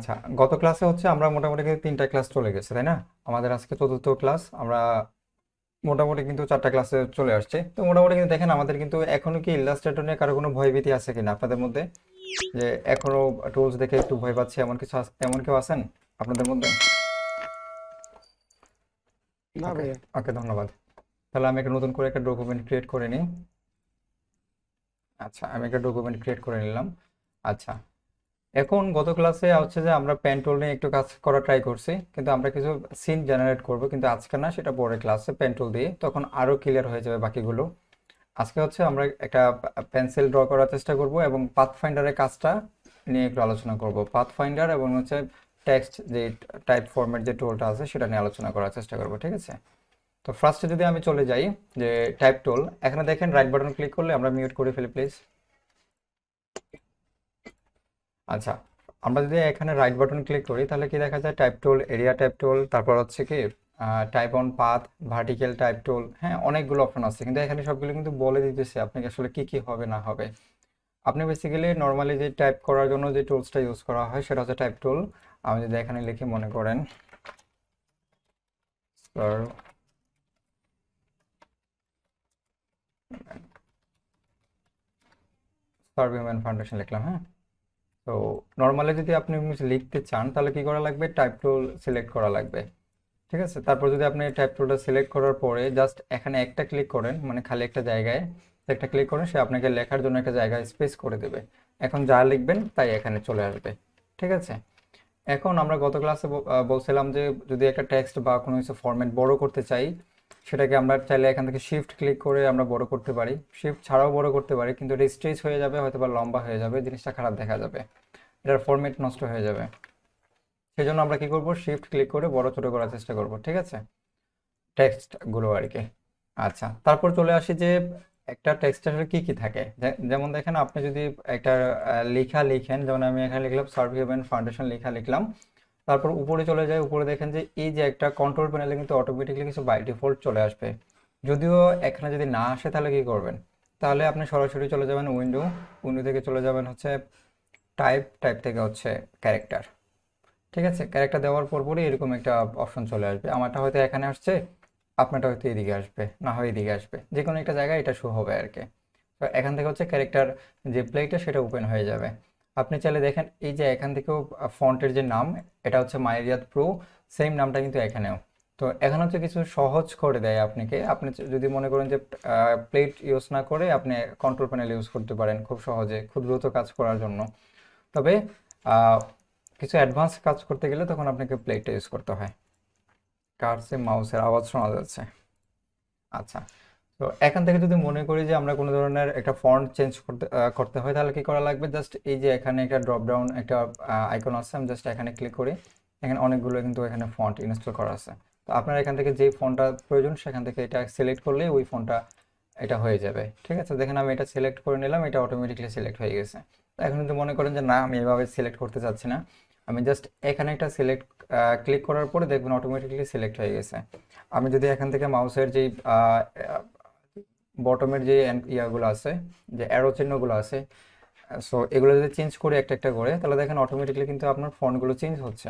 আচ্ছা, গত ক্লাসে হচ্ছে আমরা মোটামুটি কিন্তু 3টা ক্লাস চলে গেছে, তাই না? আমাদের আজকে চতুর্থ ক্লাস। আমরা মোটামুটি কিন্তু 4টা ক্লাসে চলে আসছে। তো মোটামুটি কিন্তু দেখেন আমাদের কিন্তু এখনো কি ইলাস্ট্রেটর নিয়ে কারো কোনো ভয়ভীতি আছে কিনা আপনাদের মধ্যে, যে এখনো টুলস দেখে একটু ভয় পাচ্ছে এমন কিছু এমন কেউ আছেন আপনাদের মধ্যে? না ওকে, ভাইয়া। ওকে, ধন্যবাদ। তাহলে আমি একটা নতুন করে একটা ডকুমেন্ট ক্রিয়েট করে নিই। আচ্ছা, আমি একটা ডকুমেন্ট ক্রিয়েট করে নিলাম। আচ্ছা, এখন গত ক্লাসে হচ্ছে যে আমরা পেন টুল নিয়ে একটু কাজ করা ট্রাই করছি, কিন্তু আমরা কিছু সিন জেনারেট করব, কিন্তু আজকে না, সেটা পরে ক্লাসে পেন টুল দিয়ে তখন আরো ক্লিয়ার হয়ে যাবে বাকিগুলো। আজকে হচ্ছে আমরা একটা পেন্সিল ড্র করার চেষ্টা করব এবং পাথ ফাইন্ডারের কাজটা নিয়ে একটু আলোচনা করব। পাথ ফাইন্ডার এবং হচ্ছে টেক্সট যে টাইপ ফরম্যাট যে টুলটা আছে সেটা নিয়ে আলোচনা করার চেষ্টা করব, ঠিক আছে? তো ফার্স্টে যদি আমি চলে যাই যে টাইপ টুল, এখানে দেখেন রাইট বাটন ক্লিক করলে আমরা মিউট করে ফেলি প্লিজ। আচ্ছা, আমরা যদি এখানে রাইট বাটন ক্লিক করি তাহলে কি দেখা যায়, টাইপ টুল, এরিয়া টাইপ টুল, তারপর হচ্ছে কি type on path, vertical type টুল, হ্যাঁ অনেকগুলো অপশন আছে, কিন্তু এখানে সবগুলো কিন্তু বলে দিতেছে আপনাকে আসলে কি কি হবে না হবে। আপনি বেসিক্যালি নর্মালি যে টাইপ করার জন্য যে টুলসটা ইউজ করা হয় সেটা হচ্ছে টাইপ টুল। আমি যদি এখানে লিখে মনে করেন সার্ভ হিউম্যান ফাউন্ডেশন লিখলাম, হ্যাঁ। তো নর্মালি যদি আপনি কিছু লিখতে চান তাহলে কি করা লাগবে, টাইপ টুল সিলেক্ট করা লাগবে, ঠিক আছে? তারপর যদি আপনি টাইপ টুলটা সিলেক্ট করার পরে জাস্ট এখানে একটা ক্লিক করেন, মানে খালি একটা জায়গায় একটা ক্লিক করেন, সে আপনাকে লেখার জন্য একটা জায়গায় স্পেস করে দেবে। এখন যা লিখবেন তাই এখানে চলে আসবে, ঠিক আছে? এখন আমরা গত ক্লাসে বলছিলাম যে যদি একটা টেক্সট বা কোনো কিছু ফরম্যাট বড় করতে চাই, সেটাকে আমরা চাইলে এখান থেকে শিফট ক্লিক করে আমরা বড় করতে পারি, শিফট ছাড়াও বড় করতে পারি, কিন্তু এটা স্ট্রেচ হয়ে যাবে, হয়তো বা লম্বা হয়ে যাবে, জিনিসটা খারাপ দেখা যাবে, এটার ফরম্যাট নষ্ট হয়ে যাবে। সেই জন্য আমরা কি করব, শিফট ক্লিক করে বড় ছোট করার চেষ্টা করব, ঠিক আছে? টেক্সট গুলো আর কি। আচ্ছা, তারপর চলে আসি যে একটা টেক্সটের কি কি থাকে। যেমন দেখেন আপনি যদি একটা লেখা লিখেন, যেমন আমি এখানে লিখলাম সার্ভ হিউম্যান ফাউন্ডেশন, লেখা লিখলাম। তারপর উপরে চলে যায়, উপরে দেখেন যে এই যে একটা কন্ট্রোল প্যানেলে কিন্তু অটোমেটিকলি কিছু বাই ডিফল্ট চলে আসবে। যদিও এখানে যদি না আসে তাহলে কি করবেন, তাহলে আপনি সরাসরি চলে যাবেন উইন্ডো, উইন্ডো থেকে চলে যাবেন হচ্ছে টাইপ, টাইপ থেকে হচ্ছে ক্যারেক্টার, ঠিক আছে? ক্যারেক্টার দেওয়ার পরপরই এরকম একটা অপশন চলে আসবে। আমারটা হয়তো এখানে আসছে, আপনারটা হয়তো এদিকে আসবে, না হয় এদিকে আসবে, যে কোনো একটা জায়গায় এটা শো হবে আর কি। তো এখান থেকে হচ্ছে ক্যারেক্টার যে প্লেটা সেটা ওপেন হয়ে যাবে। আপনি চাইলে দেখেন এই যে এখান থেকেও ফন্টের যে নাম, এটা হচ্ছে মাইরিয়াদ প্রো, সেম নামটা কিন্তু এখানেও। তো এখানে হচ্ছে কিছু সহজ করে দেয় আপনাকে। আপনি যদি মনে করেন যে প্লেট ইউজ না করে আপনি কন্ট্রোল প্যানেল ইউজ করতে পারেন খুব সহজে, খুব দ্রুত কাজ করার জন্য। তবে আহ, কিছু অ্যাডভান্স কাজ করতে গেলে তখন আপনাকে প্লেটটা ইউজ করতে হয়। কার্সে মাউসের আওয়াজ শোনা যাচ্ছে। আচ্ছা, তো এখান থেকে যদি মনে করি যে আমরা কোনো ধরনের একটা ফন্ট চেঞ্জ করতে হয় তাহলে কি করা লাগবে, জাস্ট এই যে এখানে একটা ড্রপ ডাউন একটা আইকন আছে, আমি জাস্ট এখানে ক্লিক করি। এখানে অনেকগুলো কিন্তু এখানে ফন্ট ইনস্টল করা আছে। তো আপনার এখান থেকে যেই ফন্টটা প্রয়োজন সেখান থেকে এটা সিলেক্ট করলেই ওই ফন্টটা এটা হয়ে যাবে, ঠিক আছে? দেখেন আমি এটা সিলেক্ট করে নিলাম, এটা অটোমেটিকলি সিলেক্ট হয়ে গেছে। তো এখন যদি মনে করেন যে না, আমি এভাবে সিলেক্ট করতে চাচ্ছি না, আমি জাস্ট এখানে একটা সিলেক্ট ক্লিক করার পরে দেখবেন অটোমেটিকলি সিলেক্ট হয়ে গেছে। আমি যদি এখান থেকে মাউসের যেই বটমের যে ইয়াগুলো আছে, যে অ্যারো চিহ্নগুলো আছে, সো এগুলো যদি চেঞ্জ করি একটা একটা করে, তাহলে দেখেন অটোমেটিকলি কিন্তু আপনার ফন্টগুলো চেঞ্জ হচ্ছে।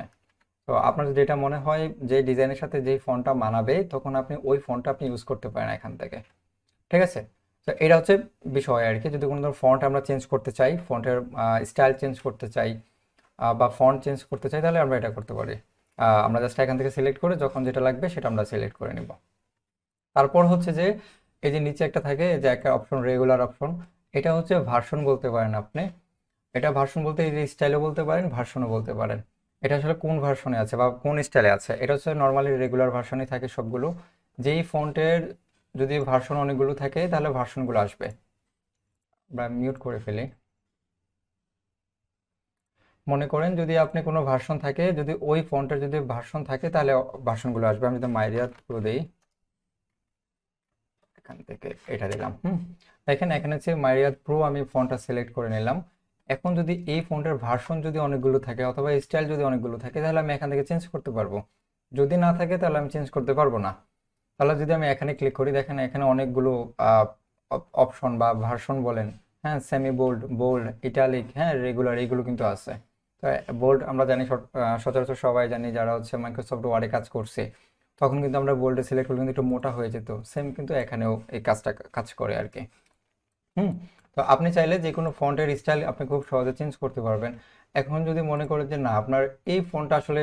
তো আপনার যেটা মনে হয় যে ডিজাইনের সাথে যেই ফন্টটা মানাবে, তখন আপনি ওই ফন্টটা আপনি ইউজ করতে পারেন এখান থেকে, ঠিক আছে? তো এটা হচ্ছে বিষয় আর কি। যদি কোনো ধরনের ফন্ট আমরা চেঞ্জ করতে চাই, ফন্টের স্টাইল চেঞ্জ করতে চাই, বা ফন্ট চেঞ্জ করতে চাই, তাহলে আমরা এটা করতে পারি। আমরা জাস্ট এখান থেকে সিলেক্ট করে যখন যেটা লাগবে সেটা আমরা সিলেক্ট করে নিব। তারপর হচ্ছে যে এই যে নিচে একটা থাকে যে একটা অপশন, রেগুলার অপশন, এটা হচ্ছে ভার্সন বলতে পারেন আপনি। এটা ভার্সন বলতে এই যে স্টাইলও বলতে পারেন, ভার্সনও বলতে পারেন। এটা আসলে কোন ভার্সনে আছে বা কোন স্টাইলে আছে, এটা হচ্ছে নর্মালি রেগুলার ভার্সনই থাকে সবগুলো। যেই ফন্টের যদি ভার্সন অনেকগুলো থাকে তাহলে ভার্সনগুলো আসবে। আমরা মিউট করে ফেলি। মনে করেন যদি আপনি কোনো ভার্সন থাকে, যদি ওই ফন্টের যদি ভার্সন থাকে তাহলে ভার্সনগুলো আসবে। আমি যদি মাইরিয়া প্রো দিই, এখান থেকে এটা দিলাম, দেখেন এখানে হচ্ছে মারিয়াদ প্রো, আমি ফন্টটা সিলেক্ট করে নিলাম। এখন যদি এই ফন্টের ভার্সন যদি অনেকগুলো থাকে অথবা স্টাইল যদি অনেকগুলো থাকে তাহলে আমি এখান থেকে চেঞ্জ করতে পারবো। যদি না থাকে তাহলে আমি চেঞ্জ করতে পারবো না। তাহলে যদি আমি এখানে ক্লিক করি, দেখেন এখানে অনেকগুলো অপশন বা ভার্সন বলেন, হ্যাঁ, সেমি বোল্ড, বোল্ড, ইটালিক, হ্যাঁ, রেগুলার, এগুলো কিন্তু আছে। তো তো বোল্ড আমরা জানি সচরাচর সবাই জানি যারা হচ্ছে মাইক্রোসফট ওয়ার্ডে কাজ করছে, তখন কিন্তু আমরা বোল্ডে সিলেক্ট করলে কিন্তু একটু মোটা হয়ে যেত। সেম কিন্তু এখানেও এই কাজটা কাজ করে আর কি। হুম। তো আপনি চাইলে যে কোনো ফন্টের স্টাইল আপনি খুব সহজে চেঞ্জ করতে পারবেন। এখন যদি মনে করেন যে না, আপনার এই ফন্টটা আসলে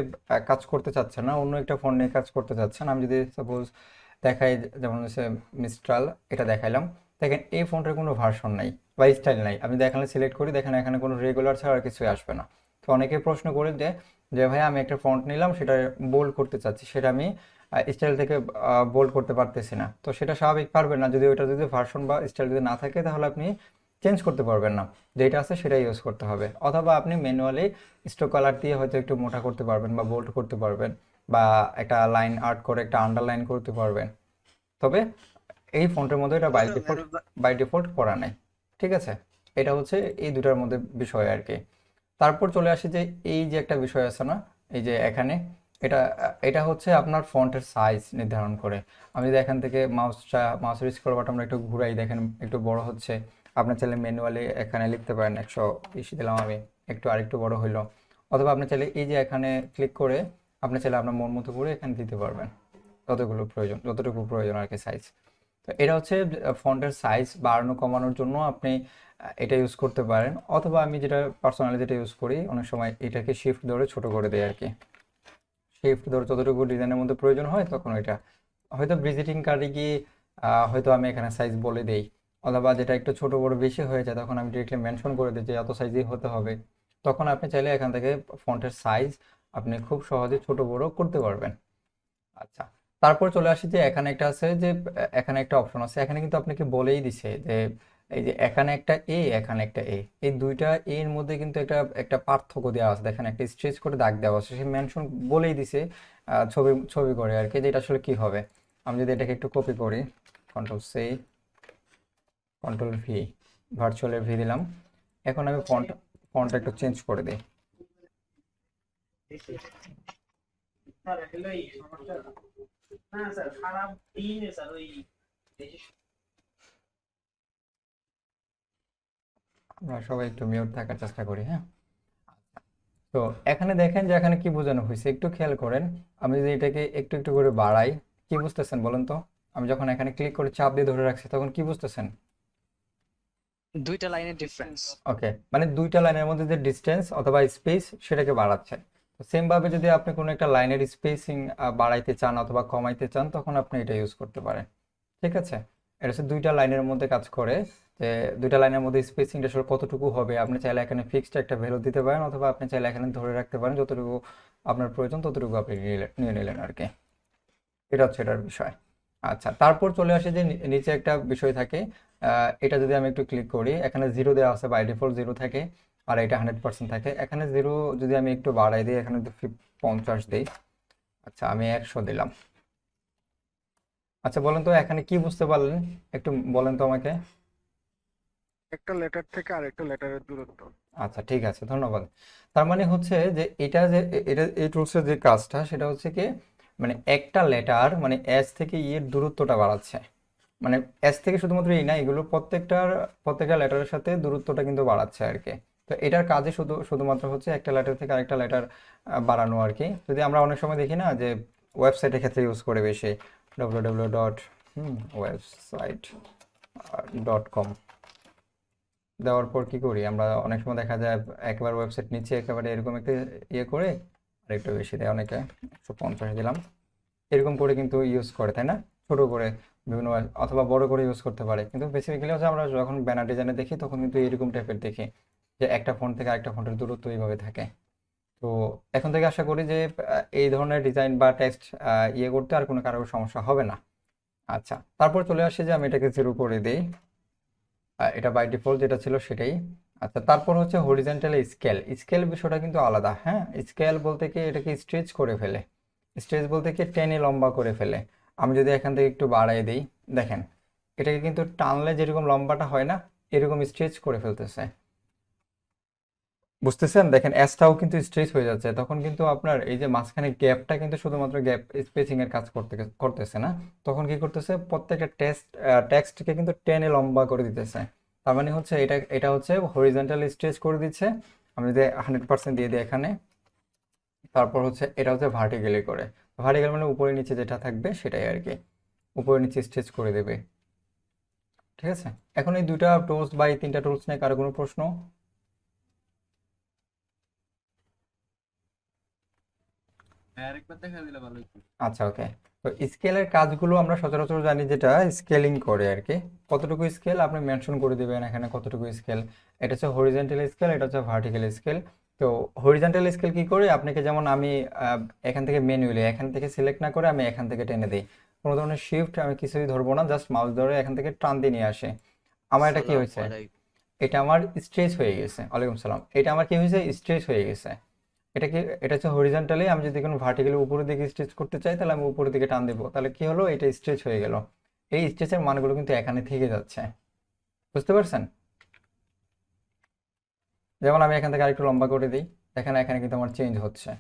কাজ করতে চাচ্ছে না, অন্য একটা ফন্ট নিয়ে কাজ করতে চাচ্ছেন, আমি যদি সাপোজ দেখাই, যেমন হচ্ছে মিস্ট্রাল, এটা দেখাইলাম। দেখেন এই ফন্টের কোনো ভার্সন নাই বা স্টাইল নাই। আমি দেখালে সিলেক্ট করি, দেখেন এখানে কোনো রেগুলার ছাড়া আর কিছুই আসবে না। তো অনেকে প্রশ্ন করে যে যে ভাই আমি একটা ফন্ট নিলাম, সেটা বোল্ড করতে চাচ্ছি, সেটা আমি স্টাইল থেকে বোল্ড করতে পারতেছি না। তো সেটা স্বাভাবিক পারবেন না, যদি ওইটা যদি ভার্সন বা স্টাইল যদি না থাকে, তাহলে আপনি চেঞ্জ করতে পারবেন না, যেটা আছে সেটাই ইউজ করতে হবে। অথবা আপনি ম্যানুয়ালি স্ট্রোক কালার দিয়ে হয়তো একটু মোটা করতে পারবেন বা বোল্ড করতে পারবেন, বা একটা লাইন আর্ট করে একটা আন্ডারলাইন করতে পারবেন। তবে এই ফন্টের মধ্যে এটা বাই ডিফল্ট করা নেই। ঠিক আছে, এটা হচ্ছে এই দুটার মধ্যে বিষয় আর কি। তারপর চলে আসি যে এই যে একটা বিষয় আছে না, এই যে এখানে এটা এটা হচ্ছে আপনার ফন্টের সাইজ নির্ধারণ করে। আমি যদি এখান থেকে মাউসের স্ক্রল বাটনটা একটু ঘুরাই, দেখেন একটু বড় হচ্ছে। আপনার চাইলে ম্যানুয়ালি এখানে লিখতে পারেন, 120 দিলাম আমি, একটু আরেকটু বড় হইলো। অথবা আপনি চাইলে এই যে এখানে ক্লিক করে আপনি চাইলে আপনার মন মতো করে এখানে দিতে পারবেন, যতটুকু প্রয়োজন আর কি সাইজ। তো এটা হচ্ছে ফন্টের সাইজ বাড়ানো কমানোর জন্য আপনি এটা ইউজ করতে পারেন। অথবা আমি যেটা পার্সোনালি যেটা ইউজ করি, অনেক সময় এটাকে শিফট ধরে ছোট করে দেই আর কি। শিফট ধরে যতটুকু ডিজাইনের মধ্যে প্রয়োজন হয় তখন ওইটা, হয়তো ভিজিটিং কার্ডে গিয়ে হয়তো আমি এখানে সাইজ বলে দেই। অথবা যেটা একটু ছোট বড় বেশি হয়ে যায়, তখন আমি ডিরেক্টলি মেনশন করে দিই যে এত সাইজই হতে হবে। তখন আপনি চাইলে এখান থেকে ফন্টের সাইজ আপনি খুব সহজে ছোট বড় করতে পারবেন। আচ্ছা, তারপর চলে আসি যে এখানে একটা আছে যে এখানে একটা অপশন আছে, এখানে কিন্তু আপনাকে বলেই দিছে যে এই যে এখানে একটা এ, এখানে একটা এ, এই দুইটা এর মধ্যে কিন্তু একটা একটা পার্থক্য দেওয়া আছে। দেখেন একটা স্ট্রেচ করে দাগ দেওয়া আছে, সে মেনশন বলেই দিছে ছবি ছবি করে আর কি, যে এটা আসলে কি হবে। আমি যদি এটাকে একটু কপি করি, কন্ট্রোল C, কন্ট্রোল V, ভার্চুয়ালে ভি দিলাম। এখন আমি ফন্টটা একটু চেঞ্জ করে দিই। আমরা সবাই একটু মিউট থাকার চেষ্টা করি, হ্যাঁ। তো এখানে দেখেন যে এখানে কি বোঝানো হয়েছে, একটু খেয়াল করেন। আমি যদি এটাকে একটু একটু করে বাড়াই, কি বুঝতেছেন বলেন তো? আমি যখন এখানে ক্লিক করে চাপ দিয়ে ধরে রাখছি, তখন কি বুঝতেছেন? দুইটা লাইনের ডিফারেন্স। ওকে, মানে দুইটা লাইনের মধ্যে যে ডিস্টেন্স অথবা স্পেস সেটাকে বাড়াচ্ছে। সেম ভাবে যদি আপনি কোনো একটা লাইনের স্পেসিং বাড়াইতে চান অথবা কমাইতে চান, তখন আপনি এটা ইউজ করতে পারেন। ঠিক আছে, এটা হচ্ছে দুইটা লাইনের মধ্যে কাজ করে, যে দুইটা লাইনের মধ্যে স্পেসিংটা আসলে কতটুকু হবে। আপনি চাইলে এখানে ফিক্সড একটা ভ্যালু দিতে পারেন, অথবা আপনি চাইলে এখানে ধরে রাখতে পারেন, যতটুকু আপনার প্রয়োজন ততটুকু আপনি নিয়ে নিলেন আর কি। এটা হচ্ছে এটার বিষয়। আচ্ছা, তারপর চলে আসে যে নিচে একটা বিষয় থাকে। এটা যদি আমি একটু ক্লিক করি, এখানে জিরো দেওয়া আছে, বাই ডিফল্ট জিরো থাকে, আর এটা 100% থাকে। এখানে জিরো যদি আমি একটু বাড়াই দিই, এখানে যদি 50 দিই, আচ্ছা আমি 100 দিলাম। আচ্ছা বলেন তো এখানে কি বুঝতে পারলেন, একটু বলেন তো আমাকে। একটা লেটার থেকে আরেকটা লেটারের দূরত্ব। আচ্ছা ঠিক আছে, ধন্যবাদ। তার মানে হচ্ছে যে এটা যে এটা এই টুলসের যে কাজটা, সেটা হচ্ছে কি, মানে একটা লেটার মানে এস থেকে এর দূরত্বটা বাড়াচ্ছে। মানে এস থেকে শুধুমাত্র এই না, এগুলো প্রত্যেকটা লেটারের সাথে দূরত্বটা কিন্তু বাড়াচ্ছে আর কি। তো এটার কাজে শুধুমাত্র হচ্ছে একটা লেটার থেকে আরেকটা লেটার বাড়ানো আর কি। যদি আমরা অনেক সময় দেখি না যে ওয়েবসাইটের ক্ষেত্রে ইউজ করে বেশি, www.website.com দেওয়ার পর কি করি আমরা, অনেক সময় দেখা যায় একবার ওয়েবসাইট নিচে একেবারে এরকম একটা ইয়ে করে আর একটু বেশি দেয়, অনেকে 150 দিলাম, এরকম করে কিন্তু ইউজ করে, তাই না? ছোট করে বিভিন্ন অথবা বড় করে ইউজ করতে পারে, কিন্তু বেসিক্যালি হচ্ছে আমরা যখন ব্যানার ডিজাইনে দেখি তখন কিন্তু এরকম টাইপের দেখি, যে একটা ফন্ট থেকে আরেকটা ফন্টের দূরত্ব এইভাবে থাকে। তো এখন থেকে আশা করি যে এই ধরনের ডিজাইন বা টেক্সট ইয়ে করতে আর কোনো কারোর সমস্যা হবে না। আচ্ছা, তারপর চলে আসি যে আমি এটাকে জিরো করে দিই। এটা বাই ডিফল্ট যেটা ছিল সেটাই। আচ্ছা, তারপর হচ্ছে হরিজন্টাল স্কেল। স্কেল বিষয়টা কিন্তু আলাদা, হ্যাঁ। স্কেল বলতে কি এটাকে স্ট্রেচ করে ফেলে, স্ট্রেচ বলতে কি টেনে লম্বা করে ফেলে। আমি যদি এখান থেকে একটু বাড়াই দিই, দেখেন এটাকে কিন্তু টানলে যেরকম লম্বাটা হয় না, এরকম স্ট্রেচ করে ফেলতেছে। বুঝতেছেন? দেখেন এসটাও কিন্তু স্ট্রেচ হয়ে যাচ্ছে, তখন কিন্তু আপনার এই যে মাঝখানে গ্যাপটা কিন্তু শুধুমাত্র গ্যাপ স্পেসিং এর কাজ করতেছে না, তখন কি করতেছে প্রত্যেকটা টেক্সটকে কিন্তু টেনে লম্বা করে দিতেছে। তার মানে হচ্ছে এটা এটা হচ্ছে হরিজন্টাল স্ট্রেচ করে দিচ্ছে, আমি যদি 100% দিয়ে দিই এখানে, তারপর হচ্ছে এটা হচ্ছে ভার্টিক্যালি করে। ভার্টিক্যাল মানে উপরে নিচে যেটা থাকবে সেটাই আর কি, উপরে নিচে স্ট্রেচ করে দেবে। ঠিক আছে, এখন এই দুইটা টুলস বা এই তিনটা টুলস নিয়ে কারো কোনো প্রশ্ন? আরেকবার দেখা দিলে ভালো হতো। আচ্ছা ওকে। তো স্কেলের কাজগুলো আমরা সচরাচর জানি যেটা স্কেলিং করে আর কি। কতটুকু স্কেল আপনি মেনশন করে দিবেন এখানে, কতটুকু স্কেল। এটা হচ্ছে হরিজন্টাল স্কেল, এটা হচ্ছে ভার্টিক্যাল স্কেল। তো হরিজন্টাল স্কেল কি করে, আপনাকে যেমন আমি এখান থেকে ম্যানুয়ালি এখান থেকে সিলেক্ট না করে আমি এখান থেকে টেনে দিই, কোনো ধরনের শিফট আমি কিছুই ধরবো না, জাস্ট মাউস ধরে এখান থেকে টান দিয়ে নিয়ে আসে। আমার এটা কি হয়েছে, এটা আমার স্ট্রেচ হয়ে গেছে। ওয়ালাইকুম সালাম। এটা আমার কি হয়েছে, স্ট্রেচ হয়ে গেছে। এটা কি, এটা হচ্ছে হরিজন্টালি। আমি যদি কোনো ভার্টিক্যালি উপরের দিকে স্ট্রেচ করতে চাই তাহলে আমি উপরের দিকে টান দেবো, তাহলে কি হলো, এটা স্ট্রেচ হয়ে গেল। এই স্ট্রেচের মানগুলো কিন্তু এখানে থেকে যাচ্ছে, বুঝতে পারছেন? যেমন আমি এখান থেকে আরেকটু লম্বা করে দিই, দেখেন এখানে কিন্তু আমার চেঞ্জ হচ্ছে।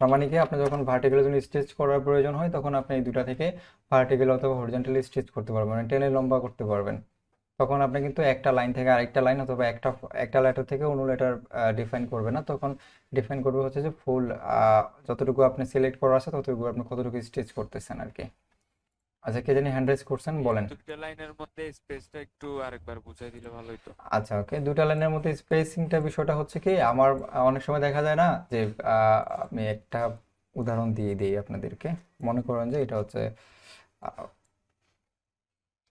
তার মানে কি, আপনি যখন ভার্টিক্যালের জন্য স্ট্রেচ করার প্রয়োজন হয় তখন আপনি এই দুটা থেকে ভার্টিক্যাল অথবা হরিজন্টালি স্ট্রেচ করতে পারবেন, মানে টেনে লম্বা করতে পারবেন। তখন আপনি কিন্তু একটা লাইন থেকে আরেকটা লাইন অথবা একটা একটা লেটার থেকে অন্য লেটার ডিফাইন করবে না, তখন ডিফাইন করবে হচ্ছে যে ফুল যতটুকু আপনি সিলেক্ট করা আছে ততটুকু আপনি কতটুকু স্টিচ করতেছেন আর কি। আচ্ছা, কে জানি হ্যান্ড রেজ করছেন, বলেন। দুটো লাইনের মধ্যে স্পেসটা একটু আরেকবার বুঝাই দিলে ভালো হতো। আচ্ছা ওকে, দুটা লাইনের মধ্যে স্পেসিংটা বিষয়টা হচ্ছে কি, আমার অনেক সময় দেখা যায় না যে আমি একটা উদাহরণ দিয়ে দিই আপনাদেরকে। মনে করেন যে এটা হচ্ছে আহ,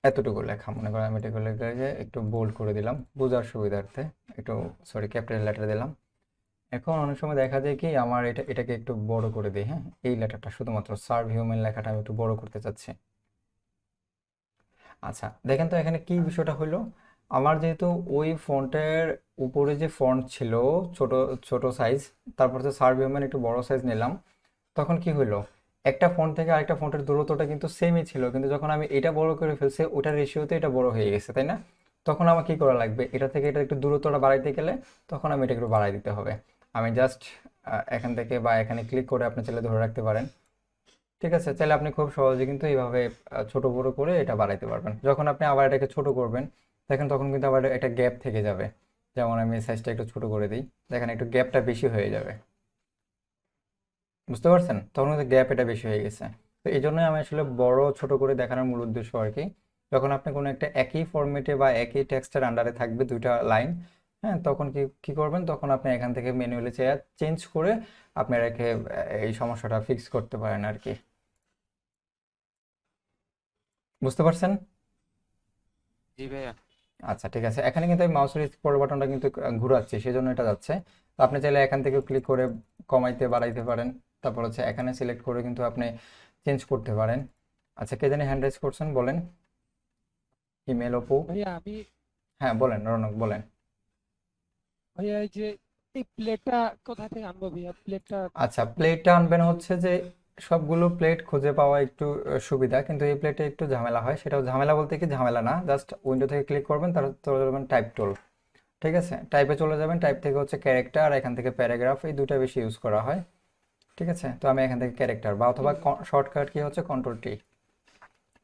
এতটুকু লেখা, মনে করেন আমি এটুকু লেখাকে একটু বোল্ড করে দিলাম বোঝার সুবিধার্থে, একটু সরি ক্যাপিটাল লেটার দিলাম। এখন অনেক সময় দেখা যায় কি, আমার এটাকে একটু বড় করে দিই, হ্যাঁ, এই লেটারটা শুধুমাত্র সার্ভ হিউম্যান লেখাটা আমি একটু বড় করতে চাচ্ছি। আচ্ছা দেখেন তো এখানে কি বিষয়টা হলো, আমার যেহেতু ওই ফন্টের উপরে যে ফন্ট ছিল ছোট ছোট সাইজ, তারপর হচ্ছে সার্ভ হিউম্যান একটু বড় সাইজ নিলাম, তখন কি হলো, একটা ফন্ট থেকে আরেকটা ফন্টের দূরত্বটা কিন্তু সেমই ছিল, কিন্তু যখন আমি এটা বড় করে ফেলছি ওটার রেশিওতে এটা বড় হয়ে গেছে, তাই না? তখন আমার কি করা লাগবে, এটা থেকে এটা একটু দূরত্বটা বাড়াইতে গেলে তখন আমি এটা একটু বাড়াই দিতে হবে। আমি জাস্ট এখান থেকে বা এখানে ক্লিক করে আপনি চাইলে ধরে রাখতে পারেন। ঠিক আছে, চাইলে আপনি খুব সহজে কিন্তু এইভাবে ছোট বড় করে এটা বাড়াইতে পারবেন। যখন আপনি আবার এটাকে ছোট করবেন দেখেন তখন কিন্তু আবার একটা গ্যাপ থেকে যাবে। যেমন আমি সাইজটা একটু ছোট করে দিই, দেখেন একটু গ্যাপটা বেশি হয়ে যাবে, বুঝতে পারছেন? তখন কিন্তু গ্যাপ এটা বেশি হয়ে গেছে। তো এই জন্যই আমি আসলে বড় ছোট করে দেখানোর মূল উদ্দেশ্য আর কি। যখন আপনি কোনো একটা একই ফরম্যাটে বা একই টেক্সটের আন্ডারে থাকবে দুইটা লাইন, হ্যাঁ, তখন কি কি করবেন, তখন আপনি এখান থেকে ম্যানুয়ালি চেঞ্জ করে আপনি রেখে এই সমস্যাটা ফিক্স করতে পারেন আর কি, বুঝতে পারছেন? জি ভাইয়া। আচ্ছা ঠিক আছে, এখানে কিন্তু আমি মাউসের পরের বাটনটা কিন্তু ঘোরাচ্ছি, সেই জন্য এটা যাচ্ছে। তো আপনি চাইলে এখান থেকে ক্লিক করে কমাইতে বাড়াইতে পারেন, তারপর হচ্ছে এখানে সিলেক্ট করে কিন্তু আপনি চেঞ্জ করতে পারেন। আচ্ছা, কে জানি হ্যান্ড রেজ করছেন, বলেন। ইমেল অপু। ভাইয়া আমি হ্যাঁ বলেন, রৌনক বলেন। ভাইয়া এই যে এই প্লেটটা কোথা থেকে আনবো ভাইয়া প্লেটটা? আচ্ছা, প্লেটটা আনবেন হচ্ছে যে সবগুলো প্লেট খুঁজে পাওয়া একটু সুবিধা, কিন্তু এই প্লেটে একটু ঝামেলা হয়। সেটাও ঝামেলা বলতে কি, ঝামেলা না, জাস্ট উইন্ডো থেকে ক্লিক করবেন, তারপর চলে যাবেন টাইপ টুল। ঠিক আছে, টাইপে চলে যাবেন, টাইপ থেকে হচ্ছে ক্যারেক্টার, আর এখান থেকে প্যারাগ্রাফ, এই দুটো বেশি ইউজ করা হয়। ঠিক আছে, তো আমি এখান থেকে ক্যারেক্টার বা অথবা শর্টকাট কি হচ্ছে কন্ট্রোল টি,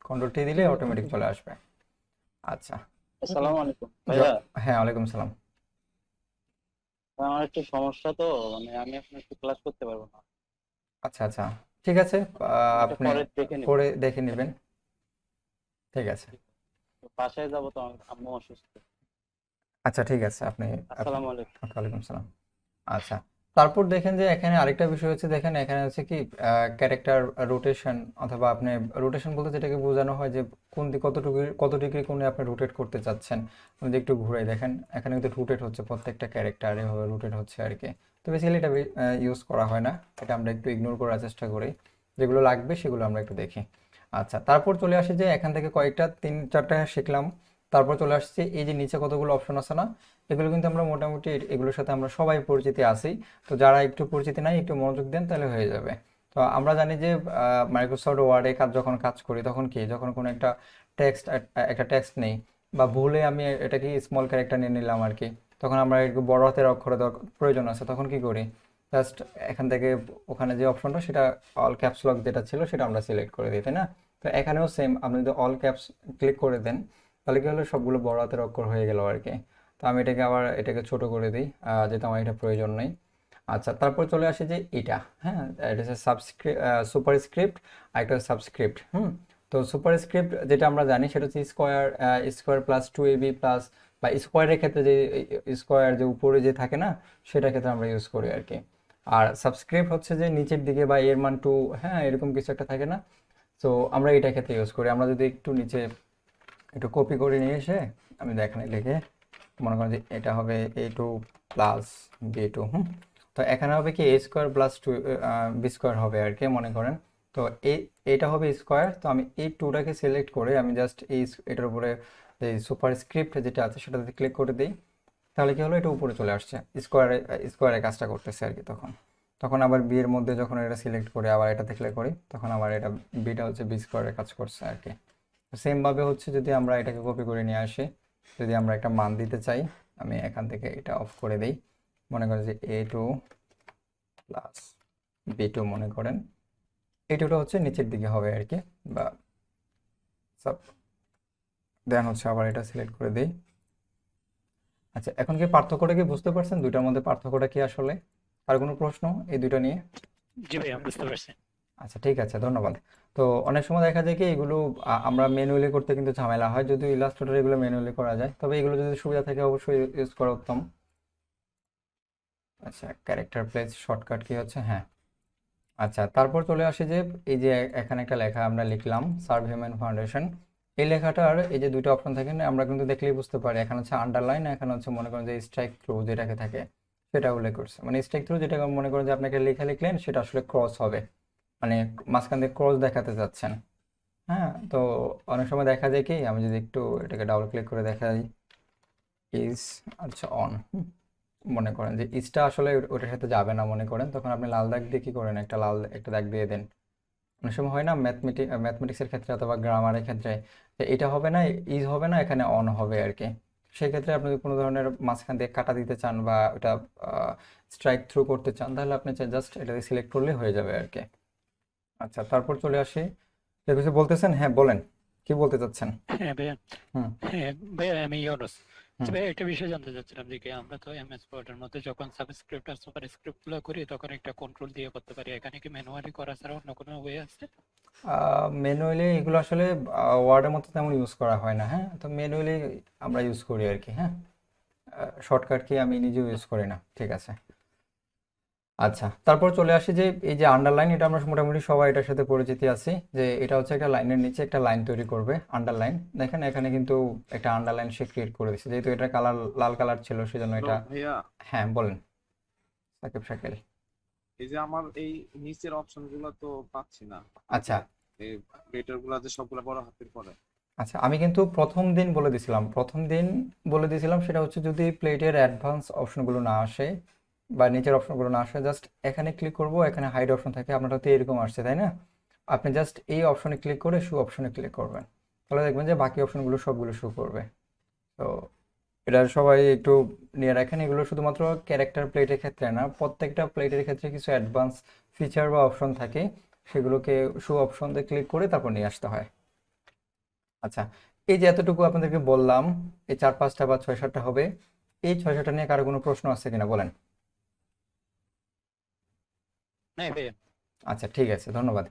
কন্ট্রোল টি দিলে ঠিক আছে অটোমেটিক ওকে চলে আসবে। আচ্ছা। ওকে। আসসালামু আলাইকুম ভাইয়া। হ্যাঁ ওয়ালাইকুম সালাম। আমার একটু সমস্যা তো, মানে আমি এখন একটু ক্লাস করতে পারবো না। আচ্ছা আচ্ছা, ঠিক আছে, এটা আপনি পরে দেখে নিব। পরে দেখে নেবেন। ঠিক আছে। বাসায় যাবো তো, আমার আম্মু অসুস্থ। আচ্ছা ঠিক আছে, আপনি আপনি আসসালামু আলাইকুম। ওয়ালাইকুম সালাম। আচ্ছা, তারপর দেখেন যে এখানে আরেকটা বিষয় হচ্ছে, দেখেন এখানে হচ্ছে কি ক্যারেক্টার রোটেশন, অথবা আপনি রোটেশন বলতে যেটাকে বোঝানো হয় যে কোন দিক কত ডিগ্রি কোণে আপনি রোটেট করতে চাচ্ছেন। আপনি যদি একটু ঘুরাই দেখেন এখানে কিন্তু রোটেট হচ্ছে, প্রত্যেকটা ক্যারেক্টার এভাবে রোটেট হচ্ছে আর কি। তো বেসিক্যালি এটা ইউজ করা হয় না, এটা আমরা একটু ইগনোর করার চেষ্টা করি, যেগুলো লাগবে সেগুলো আমরা একটু দেখি। আচ্ছা, তারপর চলে আসি যে এখান থেকে কয়েকটা 3-4টা শিখলাম, তারপর চলে আসছে এই যে নিচে কতগুলো অপশন আছে না, এগুলো কিন্তু আমরা মোটামুটি এগুলোর সাথে আমরা সবাই পরিচিতি আছি। তো যারা একটু পরিচিতি নাই একটু মনোযোগ দেন তাহলে হয়ে যাবে। তো আমরা জানি যে মাইক্রোসফট ওয়ার্ডে যখন কাজ করি তখন কি, যখন কোনো একটা টেক্সট নেই বা ভুলে আমি এটাকে স্মল ক্যারেক্টার নিয়ে নিলাম আর কি, তখন আমরা একটু বড় হাতের অক্ষরে প্রয়োজন আছে, তখন কি করি, জাস্ট এখান থেকে ওখানে যে অপশনটা সেটা অল ক্যাপস লক যেটা ছিল সেটা আমরা সিলেক্ট করে দিই, তাই না? তো এখানেও সেম, আপনি যদি অল ক্যাপস ক্লিক করে দেন তাহলে কি হলো, সবগুলো বড় হাতের অক্ষর হয়ে গেল আর কি। তো আমি এটাকে ছোট করে দিই, যেহেতু আমার এটা প্রয়োজন নেই। আচ্ছা, তারপর চলে আসে যে এটা, হ্যাঁ, এটা হচ্ছে সুপারস্ক্রিপ্ট আর একটা সাবস্ক্রিপ্ট। তো সুপারস্ক্রিপ্ট যেটা আমরা জানি সেটা হচ্ছে স্কোয়ার প্লাস 2ab প্লাস, বা স্কোয়ারের ক্ষেত্রে যে স্কোয়ার যে উপরে যে থাকে না, সেটার ক্ষেত্রে আমরা ইউজ করি আর কি। আর সাবস্ক্রিপ্ট হচ্ছে যে নিচের দিকে বা এর মান 2, হ্যাঁ, এরকম কিছু একটা থাকে না। তো আমরা এটা ক্ষেত্রে ইউজ করি। আমরা যদি একটু নিচে একটু কপি করে নিয়ে এসে আমি এখানে লিখে মনে করেন যে এটা হবে a2 প্লাস b2। তো এখানে হবে কি a square plus 2 B square হবে আর কি মনে করেন। তো এটা হবে স্কোয়ার। তো আমি এই 2টাকে সিলেক্ট করে আমি জাস্ট এটার উপরে যে সুপারস্ক্রিপ্ট যেটা আছে সেটাতে ক্লিক করে দিই, তাহলে কি হলো, এটা উপরে চলে আসছে, স্কোয়ারের কাজটা করতেছে আর কি। তখন তখন আবার বি এর মধ্যে যখন এটা সিলেক্ট করে আবার এটাতে ক্লিক করি, তখন আবার এটা বিটা হচ্ছে বি স্কোয়ারের কাজ করছে আর কি। সেম ভাবে হচ্ছে যদি আমরা এটাকে কপি করে নিয়ে আসি, যদি আমরা একটা মান দিতে চাই, আমি এখান থেকে এটা অফ করে দিই, মনে করেন যে a2 প্লাস b2 মনে করেন। a2টা হচ্ছে নিচের দিকে হবে আর কি, বা সব দেন হচ্ছে আবার এটা সিলেক্ট করে দিই। আচ্ছা, এখন কি পার্থক্যটা কি বুঝতে পারছেন দুইটার মধ্যে পার্থক্যটা কি আসলে? আর কোনো প্রশ্ন এই দুইটা নিয়ে? জি ভাই, আমি বুঝতে পারছি। আচ্ছা, ঠিক আছে, ধন্যবাদ। তো অনেক সময় দেখা যায় কি এগুলো আমরা ম্যানুয়ালি করতে কিন্তু ঝামেলা হয়, যদিও ইলাস্ট্রেটর এগুলো ম্যানুয়ালি করা যায়, তবে এগুলো যদি সুবিধা থাকে অবশ্যই ইউজ করা উত্তম। আচ্ছা, ক্যারেক্টার প্লেস শর্টকাট কি হচ্ছে, হ্যাঁ। আচ্ছা, তারপর চলে আসে যে এই যে এখানে একটা লেখা আমরা লিখলাম, সার্ভ হিউম্যান ফাউন্ডেশন। এই লেখাটার এই যে দুটো অপশন থাকে না, আমরা কিন্তু দেখলেই বুঝতে পারি, এখানে হচ্ছে আন্ডারলাইন, এখানে হচ্ছে মনে করেন যে স্ট্রাইক থ্রু যেটাকে থাকে সেটা উল্লেখ করছে। মানে স্ট্রাইক থ্রু যেটা মনে করেন যে আপনাকে লেখা লিখলেন সেটা আসলে ক্রস হবে, মানে মাঝখান দিয়ে ক্রস দেখাতে যাচ্ছেন। হ্যাঁ, তো অনেক সময় দেখা যায় কি, আমি যদি একটু এটাকে ডাবল ক্লিক করে দেখাই, ইজ, আচ্ছা অন, মনে করেন যে ইজটা আসলে ওটার সাথে যাবে না মনে করেন, তখন আপনি লাল দাগ দিয়ে কি করেন, একটা লাল একটা দাগ দিয়ে দেন। অনেক সময় হয় না ম্যাথমেটিক্সের ক্ষেত্রে অথবা গ্রামারের ক্ষেত্রে, যে এটা হবে না, ইজ হবে না, এখানে অন হবে আর কি। সেক্ষেত্রে আপনি যদি কোনো ধরনের মাঝখান দিয়ে কাটা দিতে চান বা ওটা স্ট্রাইক থ্রু করতে চান, তাহলে আপনি জাস্ট এটাকে সিলেক্ট করলে হয়ে যাবে আর কি। আচ্ছা, তারপর চলে আসি, যে কিছু বলতেছেন, হ্যাঁ বলেন, কি বলতে চাচ্ছেন? হ্যাঁ ভাইয়া, হুম হ্যাঁ ভাইয়া, আমি ইউনুস। হুম ভাই একটা বিষয় জানতে চাচ্ছিলাম যে কি আমরা তো এমএস ওয়ার্ডের মধ্যে যখন সাবস্ক্রিপ্ট আর সুপারস্ক্রিপ্ট গুলো করি তখন একটা কন্ট্রোল দিয়ে করতে পারি, এখানে কি ম্যানুয়ালি করা ছাড়া অন্য কোনো ওয়ে আছে? ম্যানুয়ালি এগুলো আসলে ওয়ার্ডের মতো তেমন ইউজ করা হয় না, হ্যাঁ, তো ম্যানুয়ালি আমরা ইউজ করি আর কি, হ্যাঁ। শর্টকাট কি আমি নিজেও ইউজ করি না, ঠিক আছে। আচ্ছা, তারপর চলে আসি যে এই যে আন্ডারলাইন, এটা আমরা মোটামুটি সবাই এটার সাথে পরিচিতি আছি, যে এটা হচ্ছে একটা লাইনের নিচে একটা লাইন তৈরি করবে, আন্ডারলাইন। দেখেন এখানে কিন্তু একটা আন্ডারলাইন সে ক্রিয়েট করে দিচ্ছে, যেহেতু এটা কালার লাল কালার ছিল সেজন্য হ্যালো এটা। ভাইয়া, হ্যাঁ বলেন সাকিব শাকিল। এই যে আমার এই নিচের অপশন গুলো তো পাচ্ছি না। আচ্ছা এই লেটার গুলা যে সবগুলা বড় হাতের পরে। আচ্ছা, আমি কিন্তু প্রথম দিন বলে দিয়েছিলাম সেটা হচ্ছে যদি প্লেটের অ্যাডভান্স অপশনগুলো না আসে বা নিচের অপশনগুলো না আসে, জাস্ট এখানে ক্লিক করব, এখানে হাইড অপশন থাকে, আপনার তো এরকম আসছে তাই না? আপনি জাস্ট এই অপশনে ক্লিক করে শু অপশনে ক্লিক করবেন, তাহলে দেখবেন যে বাকি অপশনগুলো সবগুলো শু করবে। তো এটা সবাই একটু নিয়ে রাখেন, এগুলো শুধুমাত্র ক্যারেক্টার প্লেটের ক্ষেত্রে না, প্রত্যেকটা প্লেটের ক্ষেত্রে কিছু অ্যাডভান্স ফিচার বা অপশন থাকে, সেগুলোকে শু অপশন দিয়ে ক্লিক করে তারপর নিয়ে আসতে হয়। আচ্ছা, এই যে এতটুকু আপনাদেরকে বললাম, এই 4-5টা বা 6-7টা হবে, এই 6-7টা নিয়ে কারো কোনো প্রশ্ন আছে কিনা বলেন? না ভাইয়া। আচ্ছা, ঠিক আছে, ধন্যবাদ।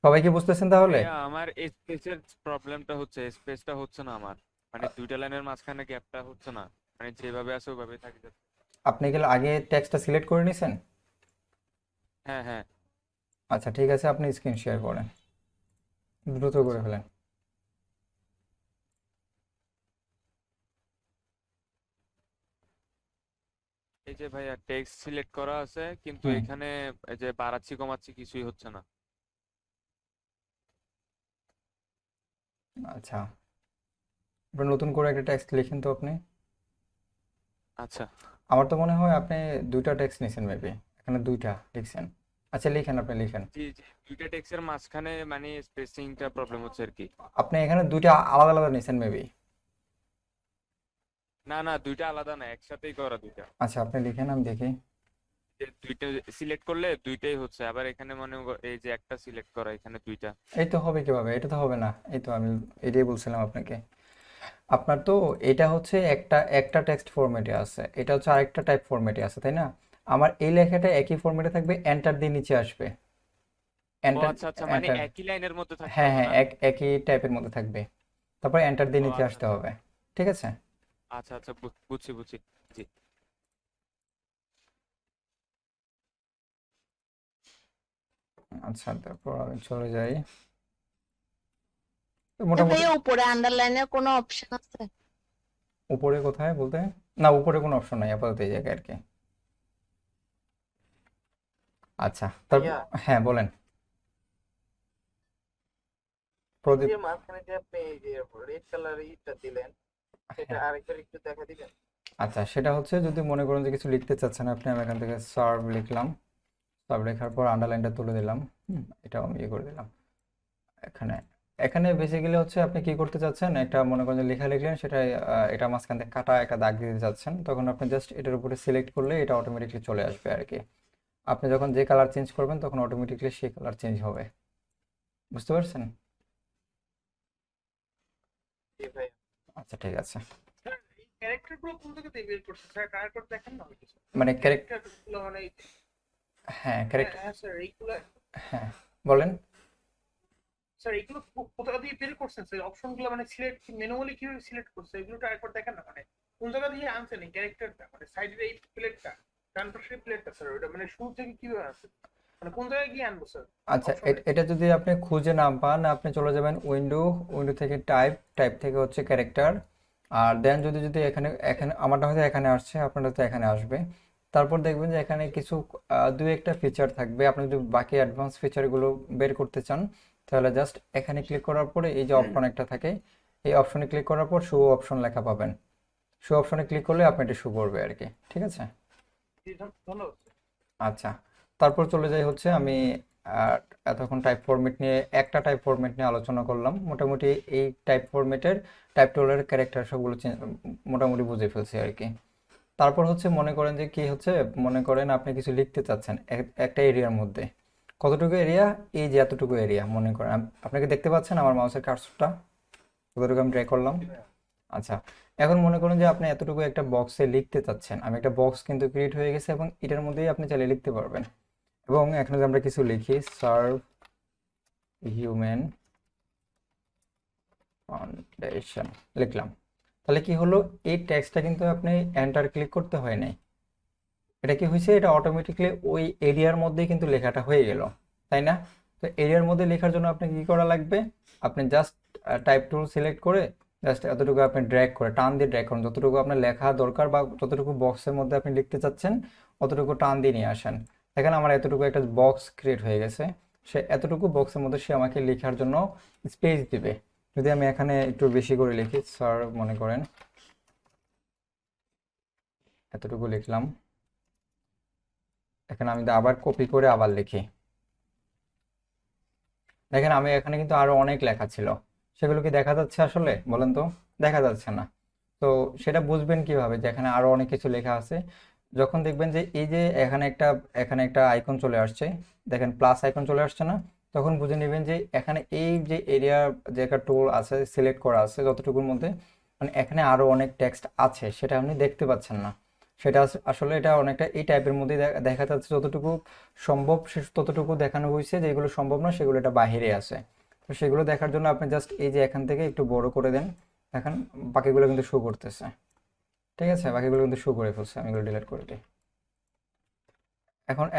সবাই কি বুঝতেছেন তাহলে? ভাইয়া আমার স্পেসের প্রবলেমটা হচ্ছে, স্পেসটা হচ্ছে না আমার, মানে দুইটা লাইনের মাঝখানে গ্যাপটা হচ্ছে না, মানে যেভাবে আছে ওইভাবেই থাকি যাচ্ছে। আপনি কি আগে টেক্সটটা সিলেক্ট করে নিছেন? হ্যাঁ হ্যাঁ। আচ্ছা, ঠিক আছে, আপনি স্ক্রিন শেয়ার করেন, দ্রুত করে ফেলেন। এই যে ভাইয়া টেক্সট সিলেক্ট করা আছে, কিন্তু হুম এখানে এই যে বাড়াচ্ছি কমাচ্ছি কিছুই হচ্ছে না। আচ্ছা, আপনি নতুন করে একটা টেক্সট লিখেন তো আপনি। আচ্ছা। আমার তো মনে হয় আপনি দুইটা টেক্সট নিছেন মেবি, এখানে দুইটা লিখছেন। আচ্ছা, লিখেন, আপনি লিখেন। জি জি, দুইটা টেক্সটের মাঝখানে মানে স্পেসিংটা প্রবলেম হচ্ছে আর কি। আপনি এখানে দুইটা আলাদা আলাদা নিছেন মেবি। না না, দুইটা আলাদা না, একসাথেই করা দুইটা। আচ্ছা, আপনি লিখেন, আমি দেখি। যে দুইটা সিলেক্ট করলে দুইটাই হচ্ছে, আবার এখানে মনে এই যে একটা সিলেক্ট করা, এখানে দুইটা। এই তো হবে কিভাবে, এটা তো হবে না, এই তো আমি এটাই বলছিলাম আপনাকে। আপনার তো এটা হচ্ছে একটা একটা টেক্সট ফরম্যাটে আছে, এটা হচ্ছে আরেকটা টাইপ ফরম্যাটে আছে, তাই না? আমার এই লেখাটা একই ফরম্যাটে থাকবে, এন্টার দিয়ে নিচে আসবে। ও এন্টার আচ্ছা আচ্ছা, মানে এন্টার একই লাইনের মধ্যে থাকতে হ্যাঁ হবে হ্যাঁ, না? একই টাইপের মধ্যে থাকবে, তারপর এন্টার দিয়ে ও নিচে আচ্ছা আসতে আচ্ছা হবে। ঠিক আছে? আচ্ছা আচ্ছা, বুঝছি বুঝছি। জি। আচ্ছা, তারপর আমি চলে যাই। তো এ মোটামুটি ভাইয়া উপরে আন্ডারলাইনের কোনো অপশন আছে? উপরে কোথায় বলতে, না উপরে কোনো অপশন নাই আপাতত এই জায়গায় আর কি। আচ্ছা, তারপর ভাইয়া, হ্যাঁ বলেন এই প্রদীপ। যে মাঝখানে যে আপনি এই যে রেড কালার ইটা দিলেন, সেটা হ্যাঁ, আরেকবার একটু দেখা দিবেন? আচ্ছা, সেটা হচ্ছে যদি মনে করেন যে কিছু লিখতে চাচ্ছেন আপনি, আমি এখান থেকে সার্ভ লিখলাম, সার্ভ লেখার পর আন্ডারলাইনটা তুলে দিলাম, এটাও আমি ইয়ে করে দিলাম এখানে। এখানে বেসিক্যালি হচ্ছে আপনি কি করতে চাচ্ছেন, একটা মনে করেন যে লেখা লিখলেন, সেটা এটা মাঝখান থেকে কাটা একটা দাগ দিতে চাচ্ছেন, তখন আপনি জাস্ট এটার উপরে সিলেক্ট করলে এটা অটোমেটিকলি চলে আসবে আর কি। আপনি যখন যে কালার চেঞ্জ করবেন তখন অটোমেটিকলি সেই কালার চেঞ্জ হবে। বুঝতে পারছেন? জি ভাই। আচ্ছা, ঠিক আছে। এই ক্যারেক্টার গুলো কোন থেকে বের করছে স্যার? ক্যারেক্টার দেখেন না কিছু মানে ক্যারেক্টার গুলো মানে হ্যাঁ ক্যারেক্টার, হ্যাঁ স্যার এইগুলো, হ্যাঁ বলেন। স্যার এইগুলো কোথা দিয়ে বের করছেন স্যার? অপশন গুলো মানে সিলেক্ট ম্যানুয়ালি কিভাবে সিলেক্ট করছে এগুলোটা একবার দেখেন না, মানে কোন জায়গা দিয়ে আনছেন এই ক্যারেক্টারটা, মানে সাইডের এই প্লেটটা, ডান পাশের প্লেটটা স্যার, ওটা মানে শুরু থেকে কিভাবে আছে, মানে কোন জায়গায় গিয়ে আনবো স্যার আচ্ছা, অপশনে? এটা যদি আপনি খুঁজে না পান, আপনি চলে যাবেন উইন্ডো, উইন্ডো থেকে টাইপ, টাইপ থেকে হচ্ছে ক্যারেক্টার, আর দেন যদি যদি এখানে এখানে আমারটা হয়তো এখানে আসছে, আপনারটা তো এখানে আসবে। তারপর দেখবেন যে এখানে কিছু দুই একটা ফিচার থাকবে, আপনি যদি বাকি অ্যাডভান্স ফিচারগুলো বের করতে চান তাহলে জাস্ট এখানে ক্লিক করার পরে এই যে অপশন একটা থাকে, এই অপশনে ক্লিক করার পর শো অপশন লেখা পাবেন, শো অপশনে ক্লিক করলে আপনি এটা শো করবে আর কি। ঠিক আছে? জি, ধন্যবাদ স্যার। আচ্ছা, তারপর চলে যাই হচ্ছে আমি আহ, এতক্ষণ টাইপ ফরম্যাট নিয়ে একটা টাইপ ফরম্যাট নিয়ে আলোচনা করলাম, মোটামুটি এই টাইপ ফরম্যাটের টাইপ টুলের ক্যারেক্টার সবগুলো মোটামুটি বুঝে ফেলছি আর কি। তারপর হচ্ছে মনে করেন যে কি হচ্ছে, মনে করেন আপনি কিছু লিখতে চাচ্ছেন একটা এরিয়ার মধ্যে, কতটুকু এরিয়া, এই যে এতটুকু এরিয়া মনে করেন, আপনাকে দেখতে পাচ্ছেন আমার মাউসের কার্সরটা কতটুকু আমি ড্র্যাগ করলাম। আচ্ছা, এখন মনে করুন যে আপনি এতটুকু একটা বক্সে লিখতে চাচ্ছেন, আমি একটা বক্স কিন্তু ক্রিয়েট হয়ে গেছে এবং এটার মধ্যেই আপনি চাইলে লিখতে পারবেন। এবং এখন যদি আমরা কিছু লিখি, সার্ভ হিউম্যান ফাউন্ডেশন লিখলাম, তাহলে কি হলো, এই টেক্সটটা কিন্তু আপনি এন্টার ক্লিক করতে হয় নাই, এটা কি হয়েছে, এটা অটোমেটিকলি ওই এরিয়ার মধ্যেই কিন্তু লেখাটা হয়ে গেল, তাই না? তো এরিয়ার মধ্যে লেখার জন্য আপনি কি করা লাগবে, আপনি জাস্ট টাইপ টুল সিলেক্ট করে জাস্ট এতটুকু আপনি ড্র্যাগ করে টান দিয়ে ড্র্যাগ করুন, যতটুকু আপনার লেখা দরকার বা যতটুকু বক্সের মধ্যে আপনি লিখতে চাচ্ছেন অতটুকু টান দিয়ে নিয়ে আসেন। দেখেন আমার এতটুকু একটা বক্স ক্রিয়েট হয়ে গেছে, সে এতটুকু বক্সের মধ্যে সে আমাকে লেখার জন্য স্পেস দিবে। যদি আমি এখানে একটু বেশি করে লিখি, স্যার মনে করেন এতটুকু লিখলাম, এখানে আমি আবার কপি করে আবার লিখি, দেখেন আমি এখানে কিন্তু আরো অনেক লেখা ছিল, সেগুলো কি দেখা যাচ্ছে আসলে বলেন তো? দেখা যাচ্ছে না। তো সেটা বুঝবেন কিভাবে যে এখানে আরো অনেক কিছু লেখা আছে, যখন দেখবেন যে এই যে এখানে একটা আইকন চলে আসছে, দেখেন প্লাস আইকন চলে আসছে না, তখন বুঝে নেবেন যে এখানে এই যে এরিয়া যে একটা টুল আছে সিলেক্ট করা আছে যতটুকুর মধ্যে, মানে এখানে আরো অনেক টেক্সট আছে সেটা আপনি দেখতে পাচ্ছেন না, সেটা আসলে এটা অনেকটা এই টাইপের মধ্যে দেখা যাচ্ছে, যতটুকু সম্ভব ততটুকু দেখানো হয়েছে, যেগুলো সম্ভব না সেগুলো এটা বাহিরে আছে। তো সেগুলো দেখার জন্য আপনি জাস্ট এই যে এখান থেকে একটু বড় করে দেন, দেখেন বাকিগুলো কিন্তু শো করতেছে। ঠিক আছে, বাকিগুলো কিন্তু শো করে ফেলছে, আমি এগুলো ডিলিট করে দিই।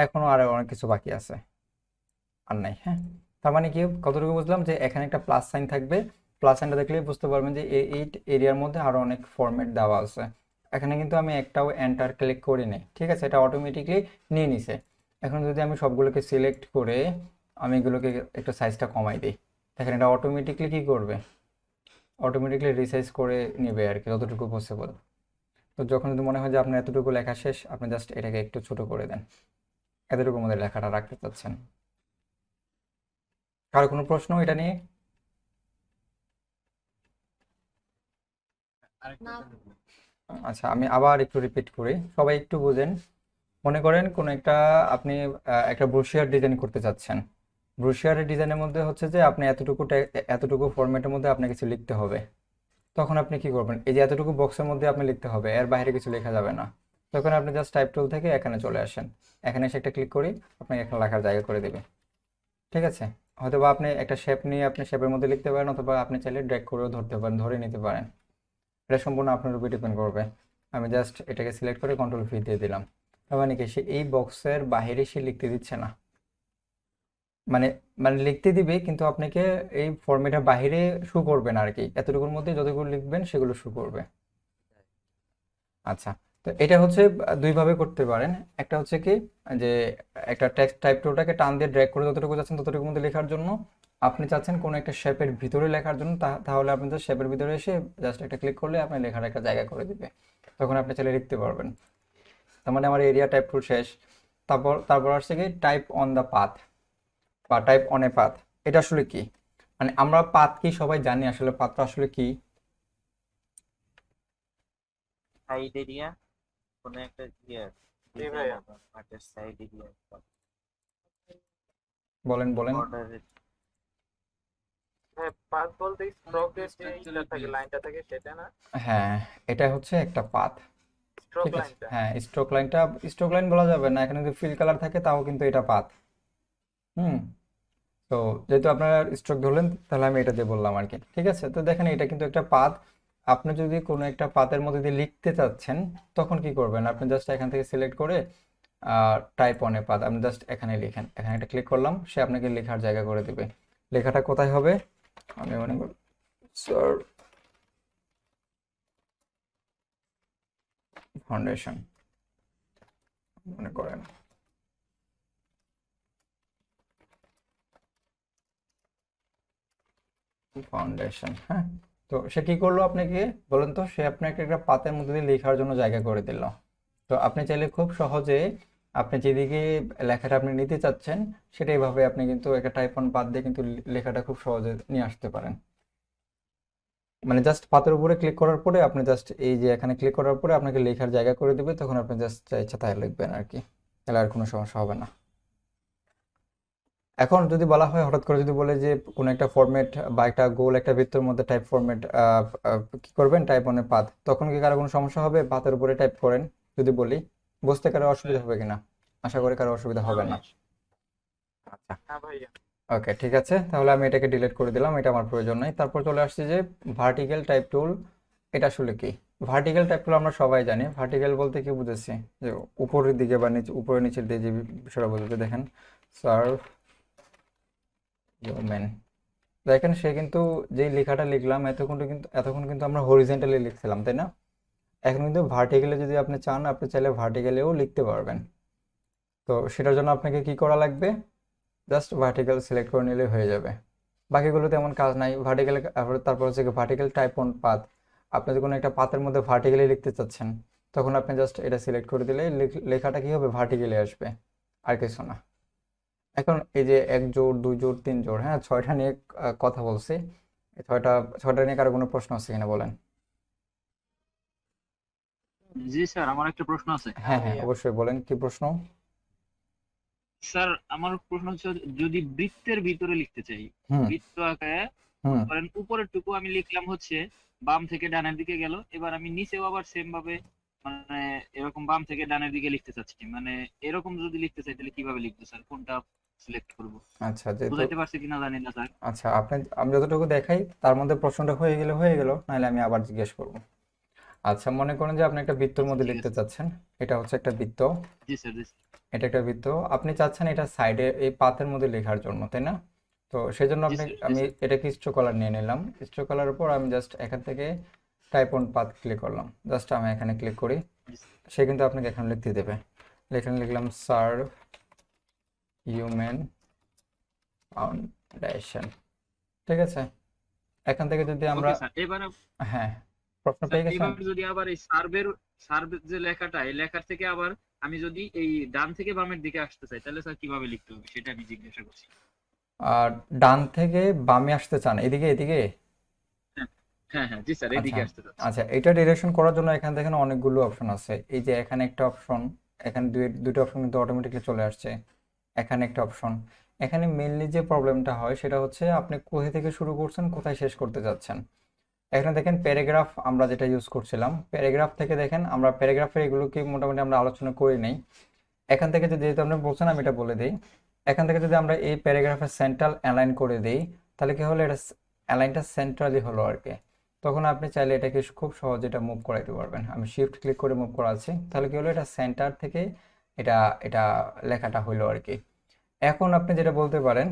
এখনো আরো অনেক কিছু বাকি আছে, আর নাই। হ্যাঁ, তার মানে কি কতটুকু বুঝলাম যে এখানে একটা প্লাস সাইন থাকবে, প্লাস সাইনটা দেখলে বুঝতে পারবেন যে এই এরিয়ার মধ্যে আরো অনেক ফরম্যাট দেওয়া আছে। এখানে কিন্তু আমি একটাও এন্টার ক্লিক করি নাই, ঠিক আছে, এটা অটোমেটিকলি নিয়ে নিছে। এখন যদি আমি সবগুলোকে সিলেক্ট করে আমি এগুলোকে একটু সাইজটা কমাই দিই, দেখেন এটা অটোমেটিকলি কি করবে, অটোমেটিকলি রিসাইজ করে নেবে আর কি যতটুকু পসিবল। তো যখন যদি মনে হয় যে আপনার এতটুকু লেখা শেষ, আপনি জাস্ট এটাকে একটু ছোট করে দেন, এতটুকুর মধ্যে লেখাটা রাখতে চাচ্ছেন। কারো কোনো প্রশ্ন এটা নিয়ে? না। আচ্ছা, আমি আবার একটু রিপিট করি, সবাই একটু বুঝেন। মনে করেন কোন একটা আপনি একটা ব্রোশিয়ার ডিজাইন করতে চাচ্ছেন, ব্রোশিয়ারের ডিজাইনের মধ্যে হচ্ছে যে আপনি এতটুকু ফরম্যাটের মধ্যে আপনাকে কিছু লিখতে হবে, তখন আপনি কি করবেন, এই যে এতটুকু বক্সের মধ্যে আপনি লিখতে হবে, এর বাইরে কিছু লেখা যাবে না। তখন আপনি জাস্ট টাইপ টুল থেকে এখানে চলে আসেন, এখানে এসে একটা ক্লিক করি, আপনাকে এখানে লেখার জায়গা করে দেবে। ঠিক আছে, হয়তো বা আপনি একটা শেপ নিয়ে আপনি শেপের মধ্যে লিখতে পারেন, অথবা আপনি চাইলে ড্র্যাগ করেও ধরতে পারেন, ধরে নিতে পারেন। এটা সম্পূর্ণ আপনার উপর ডিপেন্ড করবে। আমি জাস্ট এটাকে সিলেক্ট করে কন্ট্রোল ভি দিয়ে দিলাম। তার মানে কি, সে এই বক্সের বাইরে সে লিখতে দিচ্ছে না, মানে মানে লিখতে দিবে কিন্তু আপনাকে এই ফরম্যাটের বাইরে শো করবে না আর কি, এতটুকুর মধ্যে যতগুলো লিখবেন সেগুলো শো করবে। আচ্ছা, তো এটা হচ্ছে দুইভাবে করতে পারেন। একটা হচ্ছে কি, যে একটা টেক্সট টাইপ টুলটাকে টান দিয়ে ড্র্যাগ করে যতটুকু যাচ্ছেন ততটুকুর মধ্যে লেখার জন্য, আপনি চাচ্ছেন কোনো একটা শেপের ভিতরে লেখার জন্য, তাহলে আপনি তো শেপের ভিতরে এসে জাস্ট একটা ক্লিক করলে আপনি লেখার একটা জায়গা করে দিবে, তখন আপনি চাইলে লিখতে পারবেন। তার মানে আমার এরিয়া টাইপ টুল শেষ। তারপর আসছে কি টাইপ অন দ্য পাথ বা টাইপ অন এ পাথ। এটা আসলে কি, মানে আমরা পাথ কি সবাই জানি, আসলে পাথটা আসলে কি? সাইড এরিয়া কোন একটা ইয়ে জি ভাইয়া। মাঠের সাইড এরিয়া বলেন বলেন। বর্ডারের হ্যাঁ, পাস বলতে স্ট্রোকের যে ইটা থাকে, লাইনটা থাকে সেটা না? হ্যাঁ, এটা হচ্ছে একটা পাথ। স্ট্রোক ঠিক আছে, লাইনটা। হ্যাঁ স্ট্রোক লাইনটা, স্ট্রোক লাইন বলা যাবে না, এখানে যদি ফিল কালার থাকে তাও কিন্তু এটা পাথ। হুম, তো যেহেতু আপনারা স্ট্রোক ধরলেন তাহলে আমি এটা দিয়ে বললাম আর কি। ঠিক আছে, তো দেখেন এটা কিন্তু একটা পাথ। আপনি যদি কোনো একটা পাথের মধ্যে দিয়ে লিখতে চাচ্ছেন তখন কি করবেন, আপনি জাস্ট এখান থেকে সিলেক্ট করে টাইপ অন এ পাথ আপনি জাস্ট এখানে লিখেন, এখানে একটা ক্লিক করলাম, সে আপনাকে লেখার জায়গা করে দিবে। লেখাটা কোথায় হবে, আমি মনে করি স্যার ফাউন্ডেশন মনে করেন, ফাউন্ডেশন। হ্যাঁ, তো সে কি করলো আপনাকে বলেন তো, সে আপনাকে একটা পাতের মধ্যে দিয়ে লেখার জন্য জায়গা করে দিল। তো আপনি চাইলে খুব সহজে আপনি যেদিকে লেখাটা আপনি নিতে চাচ্ছেন সেটা এইভাবে আপনি কিন্তু একটা টাইপ অন পাত দিয়ে কিন্তু লেখাটা খুব সহজে নিয়ে আসতে পারেন। মানে জাস্ট পাতের উপরে ক্লিক করার পরে আপনি জাস্ট এই যে এখানে ক্লিক করার পরে আপনাকে লেখার জায়গা করে দেবে, তখন আপনি জাস্ট যা ইচ্ছা তাই লিখবেন আর কি, তাহলে আর কোনো সমস্যা হবে না। এখন যদি বলা হয়, হঠাৎ করে যদি বলে যে কোনো একটা ফরম্যাট বা একটা গোল একটা বৃত্তের মধ্যে টাইপ ফরম্যাট কি করবেন, টাইপ অন এ পাথ, তখন কি কারো কোনো সমস্যা হবে? পাথের উপরে টাইপ করেন যদি বলি, বুঝতে কারো অসুবিধা হবে কিনা? আশা করি কারো অসুবিধা হবে না। আচ্ছা, হ্যাঁ ভাইয়া। ওকে ঠিক আছে, তাহলে আমি এটাকে ডিলিট করে দিলাম, এটা আমার প্রয়োজন নাই। তারপর চলে আসছি যে ভার্টিক্যাল টাইপ টুল। এটা আসলে কি? ভার্টিক্যাল টাইপ টুল আমরা সবাই জানি। ভার্টিক্যাল বলতে কি বুঝেছি, যে উপরের দিকে বা নিচে, উপরে নিচের দিকে যে বিষয়টা বোঝাতে। দেখেন সার্ভ হিউম্যান, দেখেন সে কিন্তু যেই লেখাটা লিখলাম এতক্ষণ কিন্তু আমরা হরিজেন্টালি লিখছিলাম, তাই না? এখন কিন্তু ভার্টিক্যালি যদি আপনি চান, আপনি চাইলে ভার্টিক্যালিও লিখতে পারবেন। তো সেটার জন্য আপনাকে কি করা লাগবে, জাস্ট ভার্টিক্যাল সিলেক্ট করে নিলে হয়ে যাবে। বাকিগুলো তেমন কাজ নাই। ভার্টিক্যাল, তারপর হচ্ছে ভার্টিক্যাল টাইপ অন পাথ। আপনি যদি কোনো একটা পাথের মধ্যে ভার্টিক্যালি লিখতে চাচ্ছেন, তখন আপনি জাস্ট এটা সিলেক্ট করে দিলে লেখাটা কি হবে, ভার্টিক্যালি আসবে, আর কিছু না। এখন এই যে 1 জোড় 2 জোড় 3 জোড়, হ্যাঁ 6টা নিয়ে কথা বলছি। এই ছয়টা নিয়ে কারো কোনো প্রশ্ন আছে কিনা বলেন? জি স্যার, আমার একটা প্রশ্ন আছে। হ্যাঁ হ্যাঁ অবশ্যই বলেন, কি প্রশ্ন? স্যার আমার প্রশ্ন হচ্ছে, যদি বৃত্তের ভিতরে লিখতে চাই, হুম বৃত্ত আকারে হুম ধরেন উপরের টুকু আমি লিখলাম হচ্ছে বাম থেকে ডানের দিকে গেল, এবার আমি নিচেও আবার সেম ভাবে মানে এরকম বাম থেকে ডানের দিকে লিখতে চাচ্ছি, মানে এরকম যদি লিখতে চাই তাহলে কিভাবে লিখবো স্যার, কোনটা সিলেক্ট করব? আচ্ছা, যেহেতু বুঝাইতে পারছি কিনা জানি না স্যার। আচ্ছা, আমি যতটুকু দেখাই তার মধ্যে প্রশ্নটা হয়ে গেল, নাহলে আমি আবার জিজ্ঞেস করব। আচ্ছা, মনে করেন যে আপনি একটা বৃত্তর মধ্যে ঠিক লিখতে আছে। চাচ্ছেন। এটা হচ্ছে একটা বৃত্ত, জি স্যার, জি স্যার। এটা একটা বৃত্ত, আপনি চাচ্ছেন এটা সাইডে এই পাথের মধ্যে লেখার জন্য, তাই না? তো সেই জন্য জি স্যার, জি আমি স্যার। এটাকে স্ট্রোক কালার নিয়ে নিলাম। স্ট্রোক কালারের উপর আমি জাস্ট এখান থেকে টাইপ অন পাথ ক্লিক করলাম, জাস্ট আমি এখানে ক্লিক করি, জি স্যার। সে কিন্তু আপনাকে এখানে লিখতে দেবে। এখানে লিখলাম সার্ভ হিউম্যান ফাউন্ডেশন। ঠিক আছে, এখান থেকে যদি আমরা, ওকে স্যার, এবার হ্যাঁ প্রশ্ন স্যার পেয়ে গেছেন? এবার যদি আবার এই সার্ভের যে লেখাটা, এই লেখার থেকে আবার আমি যদি এই ডান থেকে বামের দিকে আসতে চাই তাহলে স্যার কিভাবে লিখতে হবে সেটা আমি জিজ্ঞাসা করছি। আর ডান থেকে বামে আসতে চান, এদিকে এদিকে? হ্যাঁ হ্যাঁ হ্যাঁ, জি স্যার, আচ্ছা এদিকে আসতে চাচ্ছি। আচ্ছা, এটা ডিরেকশন করার জন্য এখান থেকে অনেকগুলো অপশন আছে। এই যে এখানে একটা অপশন, এখানে দুটো অপশন কিন্তু অটোমেটিকলি চলে আসছে। এখানে একটা অপশন। এখানে মেইনলি যে প্রবলেমটা হয় সেটা হচ্ছে আপনি কোথা থেকে শুরু করছেন, কোথায় শেষ করতে যাচ্ছেন। এখানে দেখেন প্যারাগ্রাফ আমরা যেটা ইউজ করছিলাম, প্যারাগ্রাফ থেকে দেখেন আমরা প্যারাগ্রাফের এগুলোকে মোটামুটি আমরা আলোচনা করি নাই। এখান থেকে যদি, যেহেতু আপনি বলছেন আমি এটা বলে দিই, এখান থেকে যদি আমরা এই প্যারাগ্রাফের সেন্ট্রাল অ্যালাইন করে দিই তাহলে কি হলো, এটা অ্যালাইনটা সেন্ট্রালি হলো আর কি। তখন আপনি চাইলে এটাকে খুব সহজে এটা মুভ করাইতে পারবেন। আমি শিফট ক্লিক করে মুভ করাচ্ছি, তাহলে কি হলো, এটা সেন্টার থেকে এটা এটা লেখাটা হইলো আর কি। এখন আপনি যেটা বলতে পারেন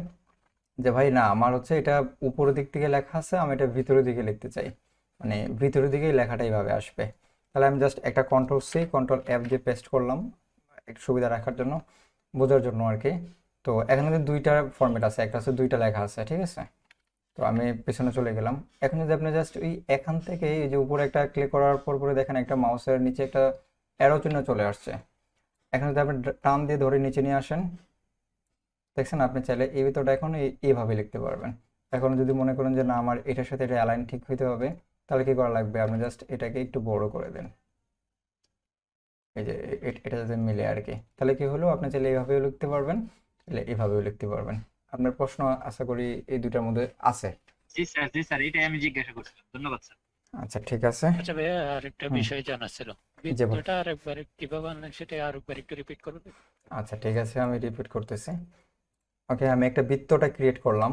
যে ভাই না, আমার হচ্ছে এটা উপরের দিক থেকে লেখা আছে, আমি এটা ভিতরের দিকে লিখতে চাই, মানে ভিতরের দিকেই লেখাটা এইভাবে আসবে। তাহলে আমি জাস্ট একটা কন্ট্রোল-C কন্ট্রোল-F দিয়ে পেস্ট করলাম একটু সুবিধা রাখার জন্য, বোঝার জন্য আর কি। তো এখানে কিন্তু দুইটা ফরম্যাট আছে, একটা আছে দুইটা লেখা আছে, ঠিক আছে। তো আমি পেছনে চলে গেলাম। এখন যদি আপনি জাস্ট ওই এখান থেকে এই যে উপরে একটা ক্লিক করার পর পরে দেখেন একটা মাউসের নিচে একটা অ্যারো চিহ্ন চলে আসছে। এখন যদি আপনি টান দিয়ে ধরে নিচে নিয়ে আসেন, দেখছেন, আপনি চাইলে এই ভিতরটা এখন এইভাবে লিখতে পারবেন। এখন যদি মনে করেন যে না আমার এটার সাথে এটা অ্যালাইন ঠিক হইতে হবে, তাহলে কি করা লাগবে, আপনি জাস্ট এটাকে একটু বড় করে দেন, এই যে এটা যাতে মিলে আর কি। তাহলে কি হলো, আপনি চাইলে এইভাবেও লিখতে পারবেন, চাইলে এইভাবেও লিখতে পারবেন। আপনার প্রশ্ন আশা করি এই দুটার মধ্যে আছে। জি স্যার, এটাই আমি জিজ্ঞাসা করছিলাম। ধন্যবাদ স্যার। আচ্ছা ঠিক আছে। আচ্ছা ভাইয়া, আরেকটা হুম। বিষয় জানার ছিল, জি বল। বৃত্তটা আরেকবার কিভাবে আনলেন সেটা আরেকবার একটু রিপিট করবেন? আচ্ছা ঠিক আছে, আমি রিপিট করতেছি। ওকে, আমি একটা বৃত্তটা ক্রিয়েট করলাম।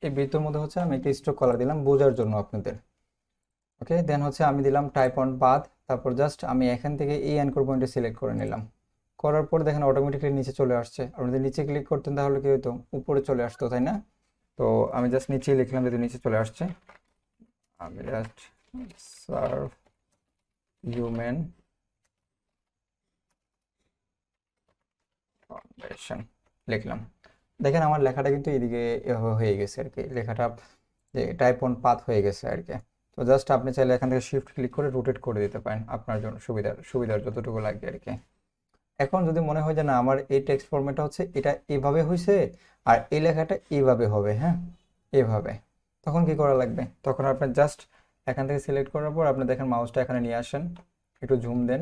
এই বৃত্তর মধ্যে হচ্ছে আমি একটা স্ট্রোক কালার দিলাম বোঝার জন্য আপনাদের। ওকে, দেন হচ্ছে আমি দিলাম টাইপ অন পাথ, তারপর জাস্ট আমি এখান থেকে এই অ্যাঙ্কর পয়েন্টে সিলেক্ট করে নিলাম। করার পর দেখেন অটোমেটিক্যালি নিচে চলে আসছে। আপনি যদি নিচে ক্লিক করতেন তাহলে কি হতো, উপরে চলে আসতো, তাই না? তো আমি জাস্ট নিচে লিখলাম, যদি নিচে চলে আসছে। আমি জাস্ট সার্ভ হিউম্যান ফাউন্ডেশন লিখলাম। দেখেন আমার লেখাটা কিন্তু এদিকে এভাবে হয়ে গেছে আর কি, লেখাটা যে টাইপ অন পাথ হয়ে গেছে আর কি। তো জাস্ট আপনি চাইলে এখান থেকে শিফট ক্লিক করে রোটেট করে দিতে পারেন আপনার জন্য সুবিধার যতটুকু লাগবে আর কি। এখন যদি মনে হয় যে না আমার এই টেক্সট ফরম্যাটটা হচ্ছে এটা এইভাবে হয়েছে আর এই লেখাটা এইভাবে হবে, হ্যাঁ এইভাবে, তখন কি করা লাগবে, তখন আপনি জাস্ট এখান থেকে সিলেক্ট করার পর আপনি দেখেন মাউসটা এখানে নিয়ে আসেন, একটু জুম দেন।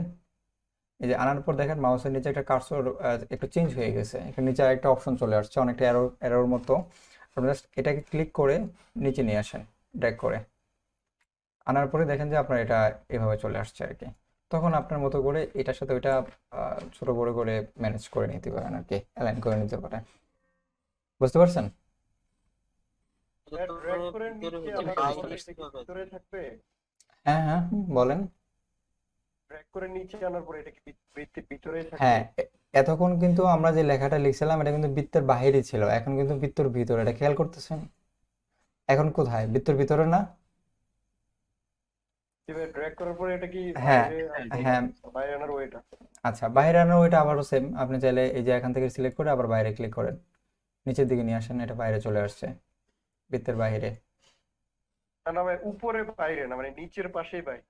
এই যে আনার পর দেখেন মাউসের নিচে একটা কার্সর একটু চেঞ্জ হয়ে গেছে, এখানে নিচে আরেকটা অপশন চলে আসছে অনেকটা এরোর মতো। আপনি জাস্ট এটাকে ক্লিক করে নিচে নিয়ে আসেন, ড্র্যাগ করে আনার পরে দেখেন যে আপনার এটা এভাবে চলে আসছে আর কি। তখন আপনার মতো করে এটার সাথে ওইটা ছোট বড় করে ম্যানেজ করে নিতে পারেন আর কি, অ্যালাইন করে নিতে পারেন। বুঝতে পারছেন? হ্যাঁ হ্যাঁ বলেন। হ্যাঁ, এতক্ষণ কিন্তু আমরা যে লেখাটা লিখছিলাম এটা কিন্তু বৃত্তের বাহিরে ছিল, এখন কিন্তু বৃত্তের ভিতরে, এটা খেয়াল করতেছেন? এখন কোথায়, বৃত্তের ভিতরে না? হ্যাঁ হ্যাঁ, আচ্ছা বাইরে আনার ওইটা আবারও সেম, আপনি চাইলে এই যে এখান থেকে সিলেক্ট করে আবার বাইরে ক্লিক করেন, নিচের দিকে নিয়ে আসেন, এটা বাইরে চলে আসছে, বৃত্তের বাইরে। উপরে বাইরে না, মানে নিচের পাশেই বাইরে।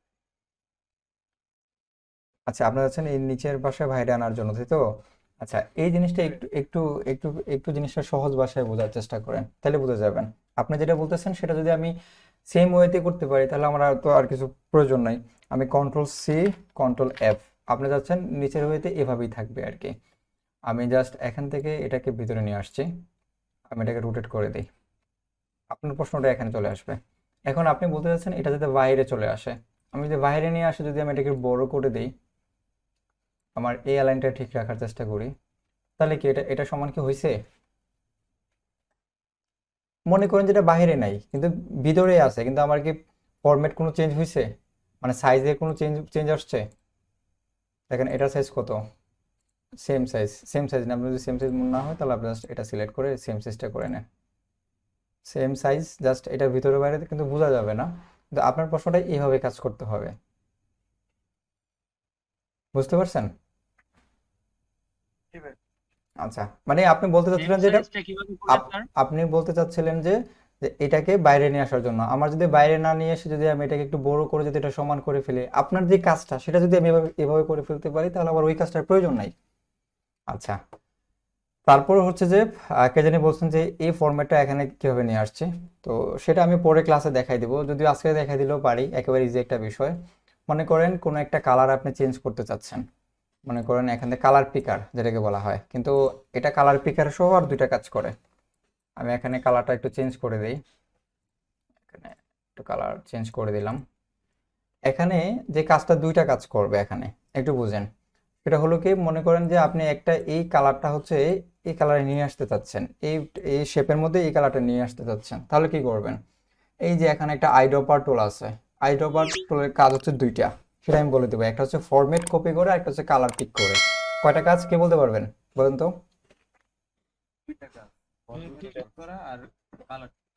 আচ্ছা আপনারা চাচ্ছেন এই নিচের পাশে বাইরে আনার জন্য, তাই তো? আচ্ছা এই জিনিসটা একটু একটু একটু একটু জিনিসটা সহজ ভাষায় বোঝার চেষ্টা করেন, তাহলে বুঝে যাবেন। আপনি যেটা বলতেছেন সেটা যদি আমি সেম ওয়েতে করতে পারি তাহলে আমার তো আর কিছু প্রয়োজন নাই। আমি কন্ট্রোল-C কন্ট্রোল-F, আপনি যাচ্ছেন নিচের ওয়েতে এভাবেই থাকবে আর কি। আমি জাস্ট এখান থেকে এটাকে ভিতরে নিয়ে আসছি, আমি এটাকে রোটেট করে দিই, আপনার প্রশ্নটা এখানে চলে আসবে। এখন আপনি বলতে চাচ্ছেন এটা যাতে বাইরে চলে আসে, আমি যদি বাইরে নিয়ে আসে যদি আমি এটাকে বড় করে দিই, আমার এই অ্যালাইনটা ঠিক রাখার চেষ্টা করি, তাহলে কি এটা এটা সমান কি হয়েছে? মনে করেন যেটা বাইরে নাই কিন্তু ভিতরে আছে, কিন্তু আমার কি ফরম্যাট কোনো চেঞ্জ হয়েছে, মানে সাইজের কোনো চেঞ্জ আসছে? দেখেন এটার সাইজ কত, সেম সাইজ না, আপনার যদি সেম সাইজ মনে না হয় তাহলে আপনি জাস্ট এটা সিলেক্ট করে সেম সাইজটা করে নেন, সেম সাইজ, জাস্ট এটা ভিতরে বাইরে কিন্তু বোঝা যাবে না, কিন্তু আপনার প্রশ্নটা এইভাবে কাজ করতে হবে। বুঝতে পারছেন? আচ্ছা মানে আপনি বলতে চাচ্ছিলেন যে এটা সাইজটা কিভাবে করবেন স্যার? আপনি বলতে চাচ্ছিলেন যে যে এটাকে বাইরে নিয়ে আসার জন্য, আমার যদি বাইরে না নিয়ে এসে যদি আমি এটাকে একটু বড় করে যদি এটা সমান করে ফেলি, আপনার যে কাজটা সেটা যদি আমি এভাবে করে ফেলতে পারি তাহলে আমার ওই কাজটার প্রয়োজন নাই। আচ্ছা তারপর হচ্ছে যে কে জানি বলছেন যে এই ফরম্যাটটা এখানে কিভাবে নিয়ে আসছে, তো সেটা আমি পরে ক্লাসে দেখাই দিব, যদিও আজকে দেখাই দিলেও পারি, একেবারে ইজি একটা বিষয়। মনে করেন কোনো একটা কালার আপনি চেঞ্জ করতে চাচ্ছেন, মনে করেন এখানে কালার পিকার যেটাকে বলা হয়, কিন্তু এটা কালার পিকার সহ আর দুইটা কাজ করে। আমি এখানে কালারটা একটু চেঞ্জ করে দিই, এখানে একটু কালার চেঞ্জ করে দিলাম। এখানে যে কাজটা দুইটা কাজ করবে এখানে একটু বুঝেন। এটা হলো কি, মনে করেন যে আপনি একটা এই কালারটা হচ্ছে এই কালারে নিয়ে আসতে চাচ্ছেন, এই এই শেপের মধ্যে এই কালারটা নিয়ে আসতে চাচ্ছেন, তাহলে কি করবেন? এই যে এখানে একটা আইড্রপার টুল আছে, আইড্রপার টুলের কাজ হচ্ছে দুইটা, সেটা আমি বলে দেবো। একটা হচ্ছে ফরম্যাট কপি করে, একটা হচ্ছে কালার পিক করে। কয়টা কাজ কে বলতে পারবেন বলেন তো?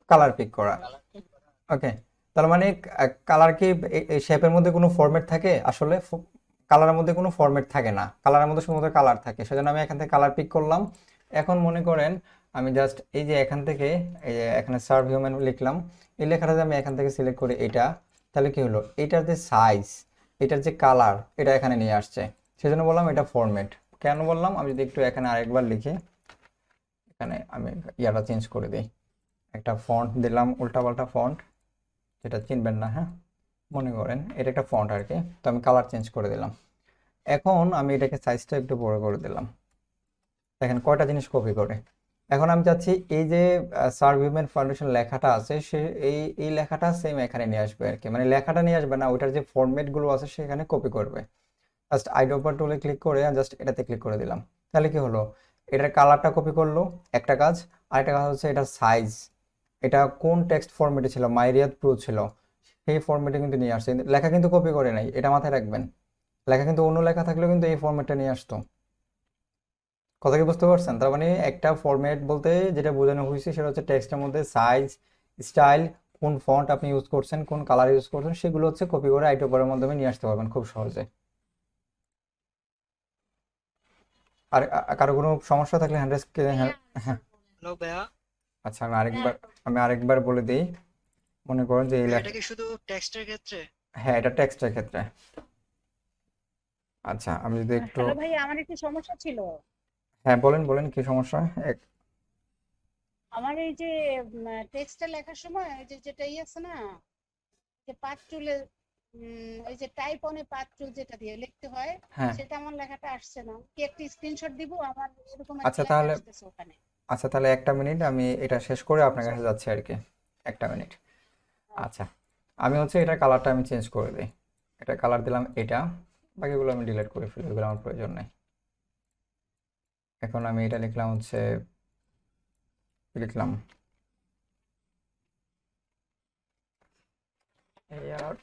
কালার পিক করা। ওকে, তার মানে কালার কি এই শেপের মধ্যে কোনো ফরম্যাট থাকে? আসলে কালারের মধ্যে কোনো ফরম্যাট থাকে না, কালারের মধ্যে শুধুমাত্র কালার থাকে। সেজন্য আমি এখান থেকে কালার পিক করলাম। এখন মনে করেন আমি জাস্ট এই যে এখান থেকে এই যে এখানে সার্ভ হিউম্যান লিখলাম, এই লেখাটা আমি এখান থেকে সিলেক্ট করি এটা, তাহলে কি হলো, এটার যে সাইজ, এটার যে কালার, এটা এখানে নিয়ে আসছে। সেজন্য বললাম এটা ফরম্যাট। কেন বললাম? আমি যদি একটু এখানে আরেকবার লিখি, এখানে আমি ইয়াটা চেঞ্জ করে দিই, একটা ফন্ট দিলাম, উল্টাপাল্টা ফন্ট, যেটা চিনবেন না, হ্যাঁ মনে করেন এটা একটা ফন্ট আর কি। তো আমি কালার চেঞ্জ করে দিলাম। এখন আমি এটাকে সাইজটা একটু বড় করে দিলাম। দেখেন কয়টা জিনিস কপি করে। এখন আমি চাচ্ছি এই যে সার্ভ হিউম্যান ফাউন্ডেশন লেখাটা আছে, সে এই লেখাটা সেম এখানে নিয়ে আসবে আর কি, মানে লেখাটা নিয়ে আসবে না, ওইটার যে ফরম্যাট গুলো আছে সেখানে কপি করবে। জাস্ট আইড্রপার টুলে ক্লিক করে জাস্ট এটাতে ক্লিক করে দিলাম। তাহলে কি হলো, এটার কালারটা কপি করলো একটা কাজ, আরেকটা কাজ হচ্ছে এটার সাইজ, এটা কোন টেক্সট ফরম্যাটে ছিল, মাইরিয়াদ প্রো ছিল, সেই ফরম্যাটে কিন্তু নিয়ে আসছে। লেখা কিন্তু কপি করে নাই, এটা মাথায় রাখবেন। লেখা কিন্তু অন্য লেখা থাকলেও কিন্তু এই ফরম্যাটটা নিয়ে আসতো। কথা কি বুঝতে পারছেন? তার মানে একটা ফরম্যাট বলতে যেটা বোঝানো হয়েছে সেটা হচ্ছে টেক্সটের মধ্যে সাইজ, স্টাইল, কোন ফন্ট আপনি ইউজ করছেন, কোন কালার ইউজ করছেন, সেগুলো হচ্ছে কপি করে আইড্রপারের মাধ্যমে নিয়ে আসতে পারবেন খুব সহজে। আর কারো কোনো সমস্যা থাকলে হ্যান্ড রেজ, হ্যাঁ। হ্যালো ভাইয়া, আচ্ছা আমি আরেকবার বলে দিই। মনে করেন যে এই এটা কি শুধু টেক্সটের ক্ষেত্রে? হ্যাঁ, এটা টেক্সটের ক্ষেত্রে। আচ্ছা আমি যদি একটু, হ্যালো ভাই, আমার একটু সমস্যা ছিল। হ্যাঁ বলেন কি সমস্যা? আমার এই যে টেক্সটটা লেখার সময় ওই যে যেটা আছে না, যে পাথ টুলে, ওই যে টাইপ অনে পাথ টুল যেটা দিয়ে লিখতে হয়, হ্যাঁ সেটা আমার লেখাটা আসছে না। কি একটি স্ক্রিনশট দিব? আমার এরকম একটা আচ্ছা লেখা তাহলে, আসতেছে ওখানে। একটা মিনিট, আমি এটা শেষ করে আপনার কাছে যাচ্ছি আর কি, একটা মিনিট। আচ্ছা আমি হচ্ছে এটা কালারটা আমি চেঞ্জ করে দিই, এটা কালার দিলাম এটা, বাকিগুলো আমি ডিলিট করে ফেলি, এগুলো আমার প্রয়োজন নেই। এখন আমি এটা লিখলাম হচ্ছে, লিখলাম এয়ার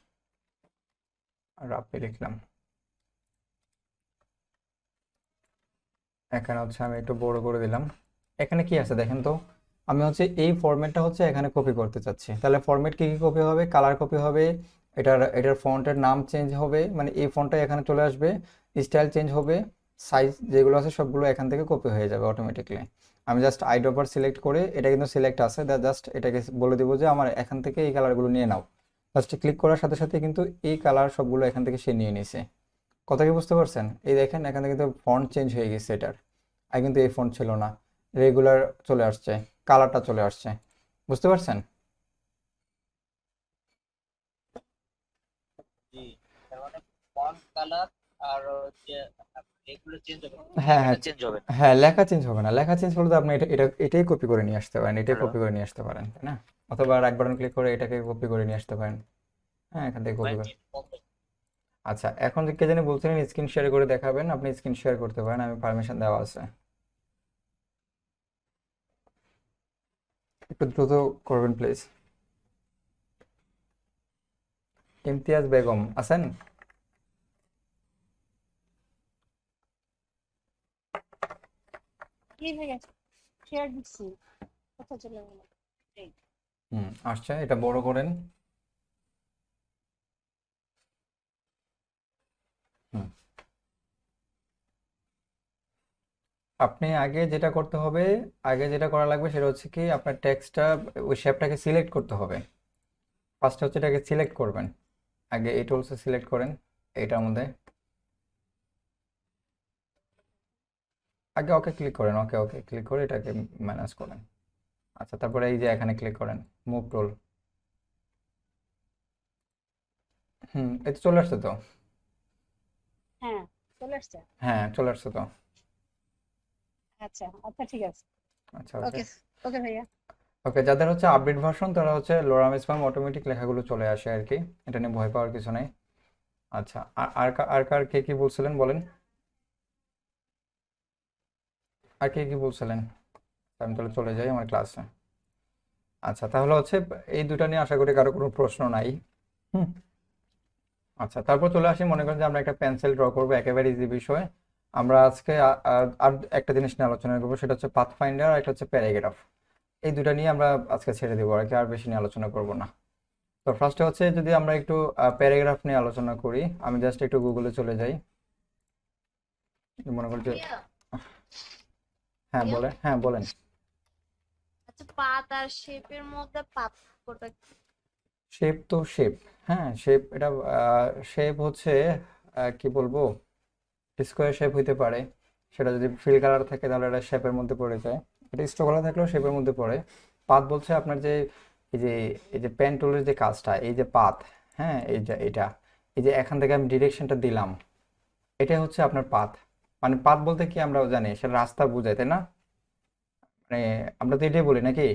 রাপি লিখলাম। এখানে হচ্ছে আমি একটু বড় করে দিলাম। এখানে কি আছে দেখেন তো, আমি হচ্ছে এই ফরম্যাটটা হচ্ছে এখানে কপি করতে চাচ্ছি। তাহলে ফরম্যাট কি কি কপি হবে? কালার কপি হবে, এটার ফন্টের নাম চেঞ্জ হবে, মানে এই ফন্টটা এখানে চলে আসবে, স্টাইল চেঞ্জ হবে, সাইজ যেগুলো আছে সবগুলো এখান থেকে কপি হয়ে যাবে অটোমেটিকলি। আমি জাস্ট আইড্রপার সিলেক্ট করে, এটা কিন্তু সিলেক্ট আছে, জাস্ট এটাকে বলে দিব যে আমার এখান থেকে এই কালারগুলো নিয়ে নাও। জাস্ট ক্লিক করার সাথে সাথে কিন্তু এই কালার সবগুলো এখান থেকে সে নিয়ে নিছে। কথা কি বুঝতে পারছেন? এই দেখেন এখানে কিন্তু ফন্ট চেঞ্জ হয়ে গেছে এটার, আর কিন্তু এই ফন্ট ছিল না, রেগুলার চলে আসছে, কালারটা চলে আসছে। বুঝতে পারছেন? জি, তার মানে ফন্ট কালার আর হচ্ছে এগুলো চেঞ্জ হবে, হ্যাঁ হ্যাঁ লেখা চেঞ্জ হবে না। হ্যাঁ, লেখা চেঞ্জ হবে না। লেখা চেঞ্জ হলে তো আপনি এটাই কপি করে নিয়ে আসতে পারেন, এটাই হ্যালো কপি করে নিয়ে আসতে পারেন, তাই না? অথবা রাইট বাটন ক্লিক করে এটাকে কপি করে নিয়ে আসতে পারেন। হ্যাঁ, এখান থেকে কপি করে। আচ্ছা এখন কে জানি বলছিলেন স্ক্রিন শেয়ার করে দেখাবেন, আপনি স্ক্রিন শেয়ার করতে পারেন, আমি পারমিশন দেওয়া আছে। একটু দ্রুত করবেন প্লিজ। ইমতিয়াজ বেগম আছেন? কি হয়ে গেছে? শেয়ার দিচ্ছি, কোথায় চলে গেল? এই আসছে, এটা বড় করেন। হুম, আপনি আগে যেটা করতে হবে, আগে যেটা করা লাগবে সেটা হচ্ছে কি, আপনার টেক্সটটা, ওই শেপটাকে সিলেক্ট করতে হবে। ফার্স্ট হচ্ছে এটাকে সিলেক্ট করবেন, আগে এই টুলসে সিলেক্ট করেন, এইটার মধ্যে আগে ওকে ক্লিক করেন, ওকে ক্লিক করে এটাকে ম্যানেজ করেন। আচ্ছা তারপরে এই যে এখানে ক্লিক করেন, মুভ টুল। এই তো চলে আসছে তো। হ্যাঁ, চলে আসছে। হ্যাঁ চলে আসছে তো। আচ্ছা আচ্ছা, ঠিক আছে। আচ্ছা ওকে। ওকে ওকে ভাইয়া। ওকে, যাদের হচ্ছে আপডেট ভার্সন তারা হচ্ছে লোরাম স্প্যাম অটোমেটিক লেখাগুলো চলে আসে আর কি, এটা নিয়ে ভয় পাওয়ার কিছু নেই। আচ্ছা, আর কার কে কি বলছিলেন বলেন, আর কে কি বলছিলেন? আমি তাহলে চলে যাই আমার ক্লাসে। আচ্ছা, তাহলে হচ্ছে এই দুটা নিয়ে আশা করি কারো কোনো প্রশ্ন নাই। হুম। আচ্ছা, তারপর চলে আসি, মনে করেন যে আমরা একটা পেন্সিল ড্র করবো, একেবারে ইজি বিষয়। আমরা আজকে আর একটা জিনিস নিয়ে আলোচনা করবো, সেটা হচ্ছে পাথ ফাইন্ডার আর একটা হচ্ছে প্যারাগ্রাফ। এই দুটা নিয়ে আমরা আজকে ছেড়ে দেবো আর কি, আর বেশি নিয়ে আলোচনা করবো না। তো ফার্স্টে হচ্ছে যদি আমরা একটু প্যারাগ্রাফ নিয়ে আলোচনা করি, আমি জাস্ট একটু গুগলে চলে যাই। মনে করি যে হ্যাঁ বলেন। আচ্ছা, পাত আর শেপের মধ্যে পার্থক্যটা কি? শেপ তো শেপ, হ্যাঁ শেপ, এটা শেপ হচ্ছে কি বলবো, স্কোয়ার শেপ হইতে পারে, সেটা যদি ফিল কালার থাকে তাহলে এটা শেপের মধ্যে পড়ে যায়, এটা স্ট্রোক কালার থাকলেও শেপের মধ্যে পড়ে। পাত বলছে আপনার যে এই যে পেন টুলের যে কাজটা, এই যে পাত, হ্যাঁ এই যে এখান থেকে আমি ডিরেকশনটা দিলাম, এটা হচ্ছে আপনার পাত। মানে পাত বলতে কি আমরা জানি সেটা রাস্তা বোঝায়, তাই না? মানে আমরা তো এটাই বলি নাকি,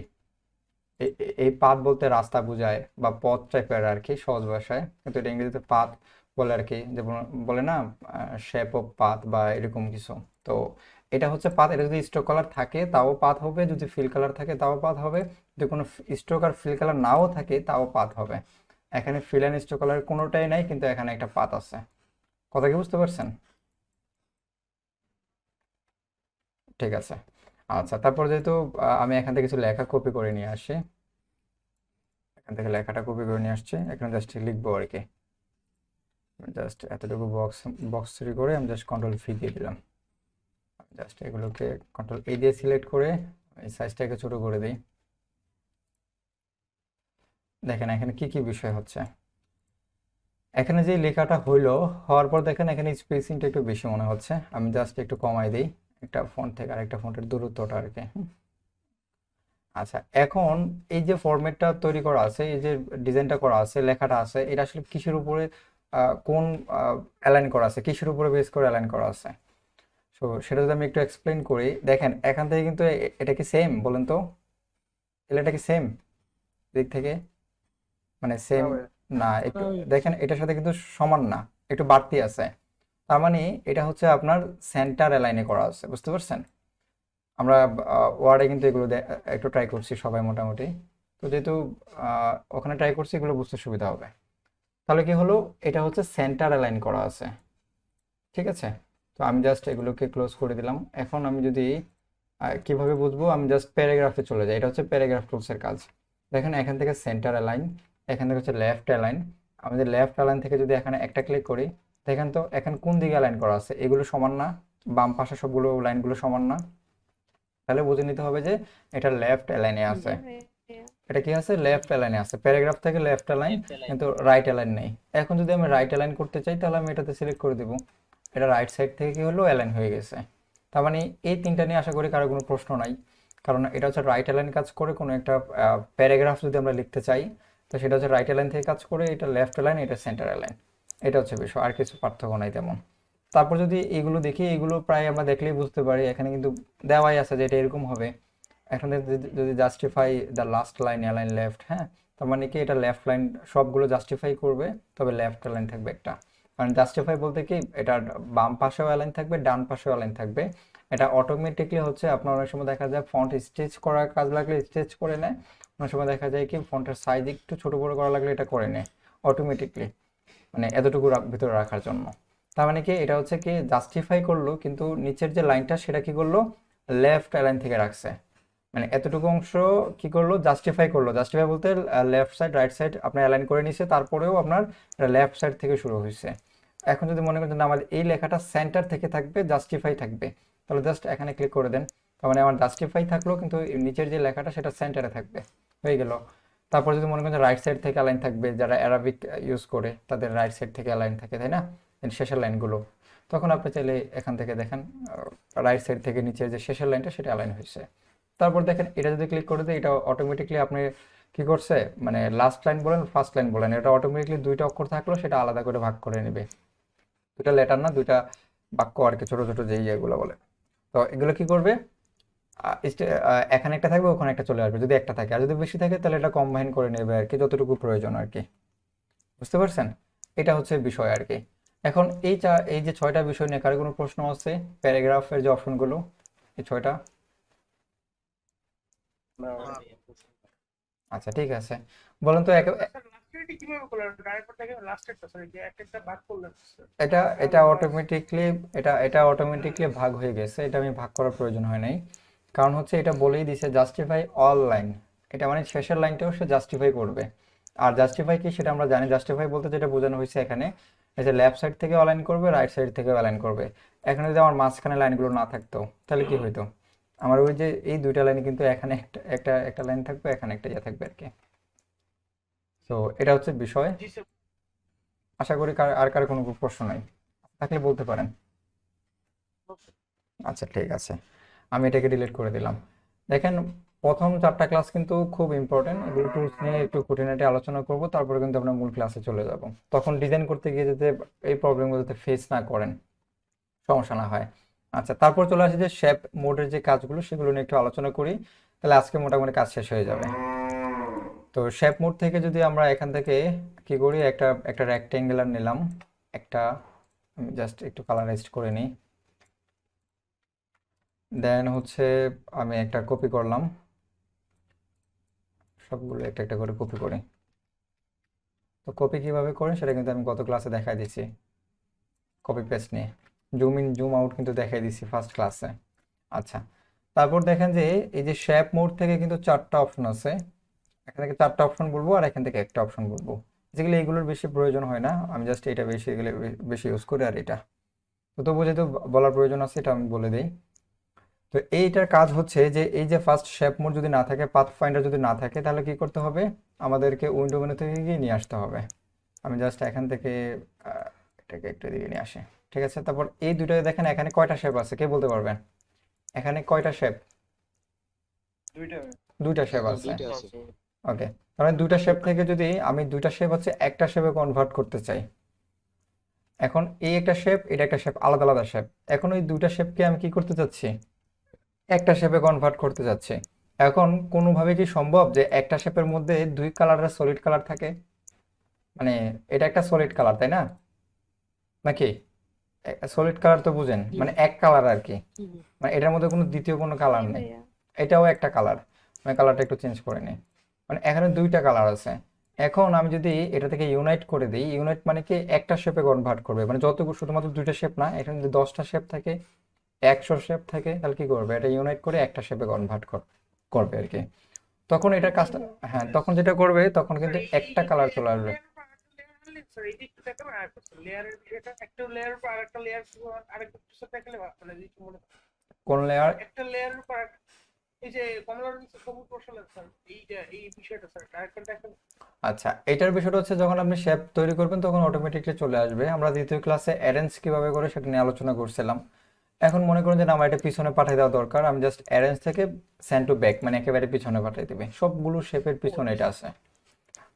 এই পাথ বলতে রাস্তা বোঝায় বা পথ টাইপের আর কি সহজ ভাষায়, কিন্তু এটা ইংরেজিতে পাথ বলে আর কি, যে বলে না শেপ অফ পাথ বা এরকম কিছু। তো এটা হচ্ছে পাথ, এটা যদি স্ট্রোক কালার থাকে তাও পাথ হবে, যদি ফিল কালার থাকে তাও পাথ হবে, যদি কোনো স্ট্রোক আর ফিল কালার নাও থাকে তাও পাথ হবে। এখানে ফিল অ্যান্ড স্ট্রোক কালার কোনোটাই নাই, কিন্তু এখানে একটা পাথ আছে। কথা কি বুঝতে পারছেন? ঠিক আছে। আচ্ছা, তারপর যেহেতু আমি এখান থেকে কিছু লেখা কপি করে নিয়ে আসি, এখান থেকে লেখাটা কপি করে নিয়ে আসছি, এখানে জাস্ট লিখবো আর কি, জাস্ট এতটুকু বক্স তৈরি করে আমি জাস্ট কন্ট্রোল ভি দিয়ে দিলাম। জাস্ট এগুলোকে কন্ট্রোল এ দিয়ে সিলেক্ট করে এই সাইজটাকে ছোট করে দিই। দেখেন এখানে কি কি বিষয় হচ্ছে, এখানে যে লেখাটা হওয়ার পর দেখেন এখানে স্পেসিংটা একটু বেশি মনে হচ্ছে, আমি জাস্ট একটু কমাই দিই একটা ফন্ট থেকে আরেকটা ফন্টের দূরত্বটা আর কি। আচ্ছা, এখন এই যে ফরম্যাটটা তৈরি করা আছে, এই যে ডিজাইনটা করা আছে, লেখাটা আছে, এটা আসলে কিসের উপরে কোন অ্যালাইন করা আছে, কিসের উপরে বেস করে অ্যালাইন করা আছে? সো সেটা যদি আমি একটু এক্সপ্লেন করি, দেখেন এখান থেকে কিন্তু এটা কি সেম বলেন তো, এটা কি সেম দিক থেকে, মানে সেম না, একটু দেখেন এটার সাথে কিন্তু সমান না, একটু বাড়তি আছে। তার মানে এটা হচ্ছে আপনার সেন্টার অ্যালাইনে করা আছে, বুঝতে পারছেন? আমরা ওয়ার্ডে কিন্তু এগুলো একটু ট্রাই করছি সবাই মোটামুটি, তো যেহেতু ওখানে ট্রাই করছি এগুলো বুঝতে সুবিধা হবে। তাহলে কি হলো, এটা হচ্ছে সেন্টার অ্যালাইন করা আছে, ঠিক আছে? তো আমি জাস্ট এগুলোকে ক্লোজ করে দিলাম। এখন আমি যদি কিভাবে বুঝবো, আমি জাস্ট প্যারাগ্রাফে চলে যাই, এটা হচ্ছে প্যারাগ্রাফ টুলসের কাজ। দেখেন এখান থেকে সেন্টার অ্যালাইন, এখান থেকে হচ্ছে লেফট অ্যালাইন, আমাদের লেফট অ্যালাইন থেকে যদি এখানে একটা ক্লিক করি, দেখেন তো এখন কোন দিকে অ্যালাইন করা আছে, এগুলো সমান না, বাম পাশে সবগুলো লাইনগুলো সমান না, তাহলে বুঝে নিতে হবে যে এটা লেফট অ্যালাইনে আছে। এটা কি আছে, লেফট অ্যালাইনে আছে, প্যারাগ্রাফ থেকে লেফট অ্যালাইন, কিন্তু রাইট অ্যালাইন নেই। এখন যদি আমি রাইট অ্যালাইন করতে চাই তাহলে আমি এটাতে সিলেক্ট করে দেব, এটা রাইট সাইড থেকে কি হলো, অ্যালাইন হয়ে গেছে। তার মানে এই তিনটা নিয়ে আশা করি কারো কোনো প্রশ্ন নাই, কারণ এটা হচ্ছে রাইট অ্যালাইন কাজ করে। কোনো একটা প্যারাগ্রাফ যদি আমরা লিখতে চাই তো সেটা হচ্ছে রাইট অ্যালাইন থেকে কাজ করে, এটা লেফট অ্যালাইন, এটা সেন্টার অ্যালাইন, এটা হচ্ছে বিষয়, আর কিছু পার্থক্য নাই তেমন। তারপর যদি এগুলো দেখি, এগুলো প্রায় আমরা দেখলেই বুঝতে পারি, এখানে কিন্তু দেওয়াই আছে যে এটা এরকম হবে। এখন যদি justify the last line align left, হ্যাঁ, তার মানে কি এটা লেফট লাইন সবগুলো জাস্টিফাই করবে, তবে লেফট লাইন থাকবে একটা। কারণ জাস্টিফাই বলতে কি এটা বাম পাশেও অ্যালাইন থাকবে, ডান পাশেও অ্যালাইন থাকবে। এটা অটোমেটিকলি হচ্ছে আপনার অনেক সময় দেখা যায় ফন্ট স্টেচ করার কাজ লাগলে স্টেচ করে নেয়, অনেক সময় দেখা যায় কি ফন্টের সাইজ একটু ছোট বড় করা লাগলে এটা করে নেয় অটোমেটিকলি, মানে এতটুকু ভিতরে রাখার জন্য। তার মানে কি এটা হচ্ছে কি জাস্টিফাই করলো, কিন্তু নিচের যে লাইনটা সেটা কি করলো, লেফট অ্যালাইন থেকে রাখছে, মানে এতটুকু অংশ কি করলো, জাস্টিফাই করলো। জাস্টিফাই বলতে লেফট সাইড রাইট সাইড আপনার অ্যালাইন করে নিছে, তারপরেও আপনার লেফট সাইড থেকে শুরু হয়েছে। এখন যদি মনে করেন আমাদের এই লেখাটা সেন্টার থেকে থাকবে, জাস্টিফাই থাকবে, তাহলে জাস্ট এখানে ক্লিক করে দেন, তার মানে আমার জাস্টিফাই থাকলো কিন্তু নিচের যে লেখাটা সেটা সেন্টারে থাকবে, হয়ে গেল। তারপর যদি মনে করেন রাইট সাইড থেকে অ্যালাইন থাকবে, যারা অ্যারাবিক ইউজ করে তাদের রাইট সাইড থেকে অ্যালাইন থাকে, তাই না, শেষের লাইনগুলো, তখন আপনি চাইলে এখান থেকে দেখেন রাইট সাইড থেকে নিচের যে শেষের লাইনটা সেটা অ্যালাইন হয়েছে। তারপর দেখেন এটা যদি ক্লিক করে দেয়, এটা অটোমেটিকলি আপনি কি করছে, মানে লাস্ট লাইন বলেন ফার্স্ট লাইন বলেন, এটা অটোমেটিকলি দুইটা অক্ষর থাকলো সেটা আলাদা করে ভাগ করে নেবে, দুইটা লেটার না, দুইটা বাক্য আর কি, ছোট ছোট যে ইয়েগুলো বলে। তো এগুলো কি করবে, এখানে একটা থাকবে, ওখানে একটা চলে আসবে যদি একটা থাকে, আর যদি বেশি থাকে তাহলে এটা কম্বাইন করে নেবে আর কি, যতটুকু প্রয়োজন আর কি। বুঝতে পারছেন? এটা হচ্ছে বিষয় আর কি। এখন এই যে 6টা বিষয় নিয়ে কারো কোনো প্রশ্ন আছে? প্যারাগ্রাফের যে অপশনগুলো, এই 6টা। আচ্ছা ঠিক আছে, বলেন তো লাস্টেরটি কিভাবে করলেন? আরেকবার দেখেন লাস্টেরটা, সরি, যে একটা ভাগ করলেন এটা অটোমেটিকলি ভাগ হয়ে গেছে, এটা আমি ভাগ করার প্রয়োজন হয় নাই। কারণ হচ্ছে এটা বলেই দিছে জাস্টিফাই অল লাইন, এটা মানে শেষের লাইনটাও সে জাস্টিফাই করবে। আর জাস্টিফাই কি সেটা আমরা জানি, জাস্টিফাই বলতে যেটা বোঝানো হয়েছে এখানে, এই যে লেফট সাইড থেকে অ্যালাইন করবে, রাইট সাইড থেকে অ্যালাইন করবে। এখানে যদি আমার মাঝখানে লাইনগুলো না থাকতো তাহলে কি হইতো, আমার ওই যে এই দুইটা লাইন কিন্তু এখানে একটা লাইন থাকবে, এখানে একটা ইয়ে থাকবে আর কি। তো এটা হচ্ছে বিষয়। জি স্যার। আশা করি আর কারো কোনো প্রশ্ন নাই, থাকলে বলতে পারেন। আচ্ছা ঠিক আছে, আমি এটাকে ডিলিট করে দিলাম। দেখেন প্রথম 4টা ক্লাস কিন্তু খুব ইম্পর্টেন্ট, এগুলো টুলস নিয়ে একটু খুঁটিনাটি আলোচনা করব, তারপরে কিন্তু আমরা মূল ক্লাসে চলে যাব। তখন ডিজাইন করতে গিয়ে যাতে এই প্রবলেমগুলো যাতে ফেস না করেন, সমস্যা না হয়। আচ্ছা তারপর চলে আসি যে শেপ মোডের যে কাজগুলো সেগুলো নিয়ে একটু আলোচনা করি, তাহলে আজকে মোটামুটি কাজ শেষ হয়ে যাবে। তো শেপ মোড থেকে যদি আমরা এখান থেকে কি করি, একটা রেক্টেঙ্গুলার নিলাম, একটা আমি জাস্ট একটু কালারাইজড করে নিই, দেন হচ্ছে আমি একটা কপি করলাম, সবগুলো একটা একটা করে কপি করি। তো কপি কিভাবে করেন সেটা কিন্তু আমি গত ক্লাসে দেখাই দিছি, কপি পেস্ট নিয়ে জুম ইন জুম আউট কিন্তু দেখাই দিছি ফার্স্ট ক্লাসে। আচ্ছা তারপর দেখেন যে এই যে শেপ মোড থেকে কিন্তু 4টা অপশন আছে, এখান থেকে 4টা অপশন বলবো আর এখান থেকে একটা অপশন বলবো। যেগুলো এইগুলোর বেশি প্রয়োজন হয় না, আমি জাস্ট এটা বেশি ইউজ করি, আর এটা তো তবু যেহেতু বলার প্রয়োজন আছে এটা আমি বলে দিই। তো এইটার কাজ হচ্ছে যে এই যে ফার্স্ট শেপ মোড যদি না থাকে, পাথ ফাইন্ডার যদি না থাকে, তাহলে কি করতে হবে, আমাদেরকে উইন্ডো মেনু থেকে গিয়ে নিয়ে আসতে হবে। আমি জাস্ট এখান থেকে এটাকে একটু দিকে নিয়ে আসি, ঠিক আছে। তারপর এই দুটোতে দেখেন এখানে কয়টা শেপ আছে, কে বলতে পারবেন এখানে কয়টা শেপ? দুইটা শেপ আছে। ওকে, তাহলে দুইটা শেপ থেকে যদি আমি দুইটা শেপ হচ্ছে একটা শেপে কনভার্ট করতে চাই, এখন এই একটা শেপ, এটা একটা শেপ, আলাদা আলাদা শেপ, এখন ওই দুইটা শেপকে আমি কি করতে চাচ্ছি, একটা শেপে কনভার্ট করতে যাচ্ছে। এখন কোনোভাবে কি সম্ভব যে একটা শেপের মধ্যে দুই কালারের সলিড কালার থাকে? মানে এটা একটা সলিড কালার তাই না, নাকি? সলিড কালার তো বুঝেন, মানে এক কালার আর কি, মানে এটার মধ্যে কোনো দ্বিতীয় কোনো কালার নেই। এটাও একটা কালার, মানে কালারটা একটু চেঞ্জ করে নিই, মানে এখানে দুইটা কালার আছে। এখন আমি যদি এটা থেকে ইউনাইট করে দিই, ইউনাইট মানে কি একটা শেপে কনভার্ট করবে, মানে যতগুলো শুধুমাত্র দুইটা শেপ না, এখানে যদি 10টা শেপ থাকে, 100 শেপ থাকে, তাহলে কি করবে, এটা ইউনাইট করে একটা শেপে কনভার্ট করবে আর কি। তখন এটা কাজটা, হ্যাঁ তখন যেটা করবে তখন কিন্তু একটা কালার চলে আসবে। স্যার এই দিকটা দেখেন, আর লেয়ারের বিষয়টা, একটা লেয়ারের উপর আরেকটা লেয়ার আরেকটা কিছু দেখলে মানে যদি মনে কোন লেয়ার? একটা লেয়ারের উপর এই যে কমলার নিচে সবুজ মশলা স্যার, এই বিষয়টা স্যার আরেকটা দেখেন। আচ্ছা এটার বিষয়টা হচ্ছে যখন আপনি শেপ তৈরি করবেন তখন অটোমেটিকলি চলে আসবে। আমরা দ্বিতীয় ক্লাসে অ্যারেঞ্জ কিভাবে করে সেটা নিয়ে আলোচনা করছিলাম। এখন মনে করুন যে না আমার এটা পিছনে পাঠিয়ে দেওয়া দরকার, আমি জাস্ট অ্যারেঞ্জ থেকে সেন্ড টু ব্যাক, মানে একেবারে পিছনে পাঠিয়ে দেবে, সবগুলো শেপের পিছনে এটা আছে।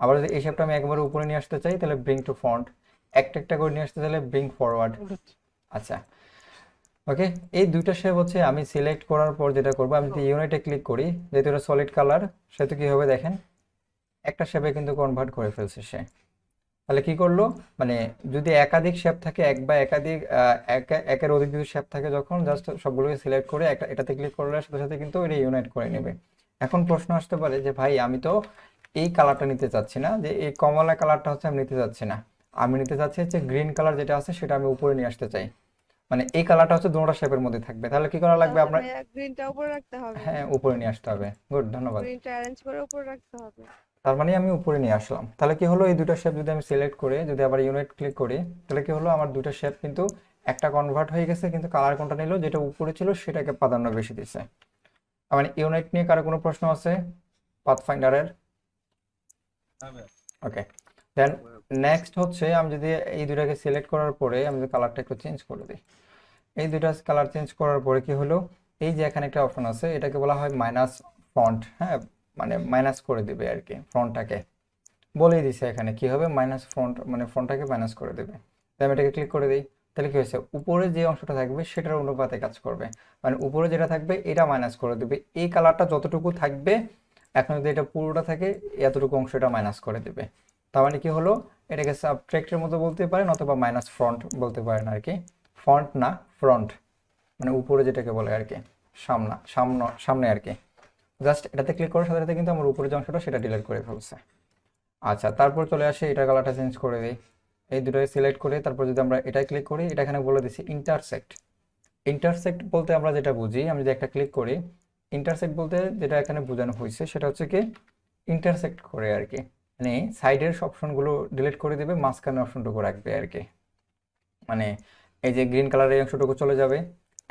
আবার যদি এই শেপটা আমি একবারে উপরে নিয়ে আসতে চাই তাহলে ব্রিং টু ফ্রন্ট, একটা একটা করে নিয়ে আসতে চাইলে ব্রিং ফরওয়ার্ড। আচ্ছা ওকে, এই দুইটা শেপ হচ্ছে আমি সিলেক্ট করার পর যেটা করবো, আমি যদি ইউনাইটে ক্লিক করি, যেহেতু এটা সলিড কালার সেহেতু কি হবে দেখেন একটা শেপে কিন্তু কনভার্ট করে ফেলছে সে। তাহলে কি করলো, মানে যদি একাধিক শেপ থাকে, এক বা একাধিক একের অধিক যদি শেপ থাকে, যখন জাস্ট সবগুলোকে সিলেক্ট করে এটাতে ক্লিক করার সাথে সাথে কিন্তু এটা ইউনাইট করে নেবে। এখন প্রশ্ন আসতে পারে যে ভাই আমি তো এই কালারটা নিতে চাচ্ছি না, যে এই কমলা কালারটা হচ্ছে আমি নিতে চাচ্ছি না, আমি নিতে চাচ্ছি হচ্ছে গ্রিন কালার যেটা আছে সেটা আমি উপরে নিয়ে আসতে চাই, মানে এই কালারটা হচ্ছে দুটোটা শেপের মধ্যে থাকবে। তাহলে কি করা লাগবে আপনার? গ্রিনটা উপরে রাখতে হবে। হ্যাঁ উপরে নিয়ে আসতে হবে, গুড ধন্যবাদ। গ্রিনটা অ্যারেঞ্জ করে উপরে রাখতে হবে। তার মানে আমি উপরে নিয়ে আসলাম, তাহলে কি হলো, এই দুটো শেপ যদি আমি সিলেক্ট করে যদি আবার ইউনাইট ক্লিক করি, তাহলে কি হলো, আমার দুটো শেপ কিন্তু একটা কনভার্ট হয়ে গেছে, কিন্তু কালার কোনটা নিল, যেটা উপরে ছিল সেটাকে প্রাধান্য বেশি দিচ্ছে। মানে ইউনাইট নিয়ে কারো কোনো প্রশ্ন আছে পাথফাইন্ডারের? ওকে, দেন নেক্সট হচ্ছে আমি যদি এই দুটাকে সিলেক্ট করার পরে আমি যদি কালারটা একটু চেঞ্জ করে দিই, এই দুটা কালার চেঞ্জ করার পরে কি হলো, এই যে এখানে একটা অপশন আছে এটাকে বলা হয় মাইনাস ফন্ট, হ্যাঁ মানে মাইনাস করে দিবে আর কি, ফন্টটাকে বলেই দিছে এখানে কি হবে, মাইনাস ফন্ট মানে ফন্টটাকে মাইনাস করে দেবে। তাই আমি এটাকে ক্লিক করে দিই, তাহলে কি হয়েছে, উপরে যে অংশটা থাকবে সেটার অনুপাতে কাজ করবে। মানে উপরে যেটা থাকবে এটা মাইনাস করে দেবে, এই কালারটা যতটুকু থাকবে এখন যদি এটা পুরোটা থাকে এতটুকু অংশটা মাইনাস করে দেবে। তার মানে কি হলো, এটাকে সাবট্রাক্টের মতো বলতে পারেন অথবা মাইনাস ফ্রন্ট বলতে পারেন আর কি। ফ্রন্ট না, ফ্রন্ট মানে উপরে যেটাকে বলে আর কি, সামনে আর কি। জাস্ট এটাতে ক্লিক করার সাথে সাথে কিন্তু আমার উপরে যে অংশটা সেটা ডিলিট করে ফেলছে। আচ্ছা, তারপর চলে আসে এটা কালারটা চেঞ্জ করে দিই, এই দুটোই সিলেক্ট করে তারপর যদি আমরা এটাই ক্লিক করি, এটা এখানে বলে দিচ্ছি ইন্টারসেক্ট। ইন্টারসেক্ট বলতে আমরা যেটা বুঝি, আমি যদি একটা ক্লিক করি, ইন্টারসেক্ট বলতে যেটা এখানে বোঝানো হয়েছে সেটা হচ্ছে কি ইন্টারসেক্ট করে আর কি, মানে সাইডের অপশনগুলো ডিলিট করে দেবে, মাঝখানে অপশনটুকু রাখবে আর কি। মানে এই যে গ্রিন কালারের এই অংশটুকু চলে যাবে,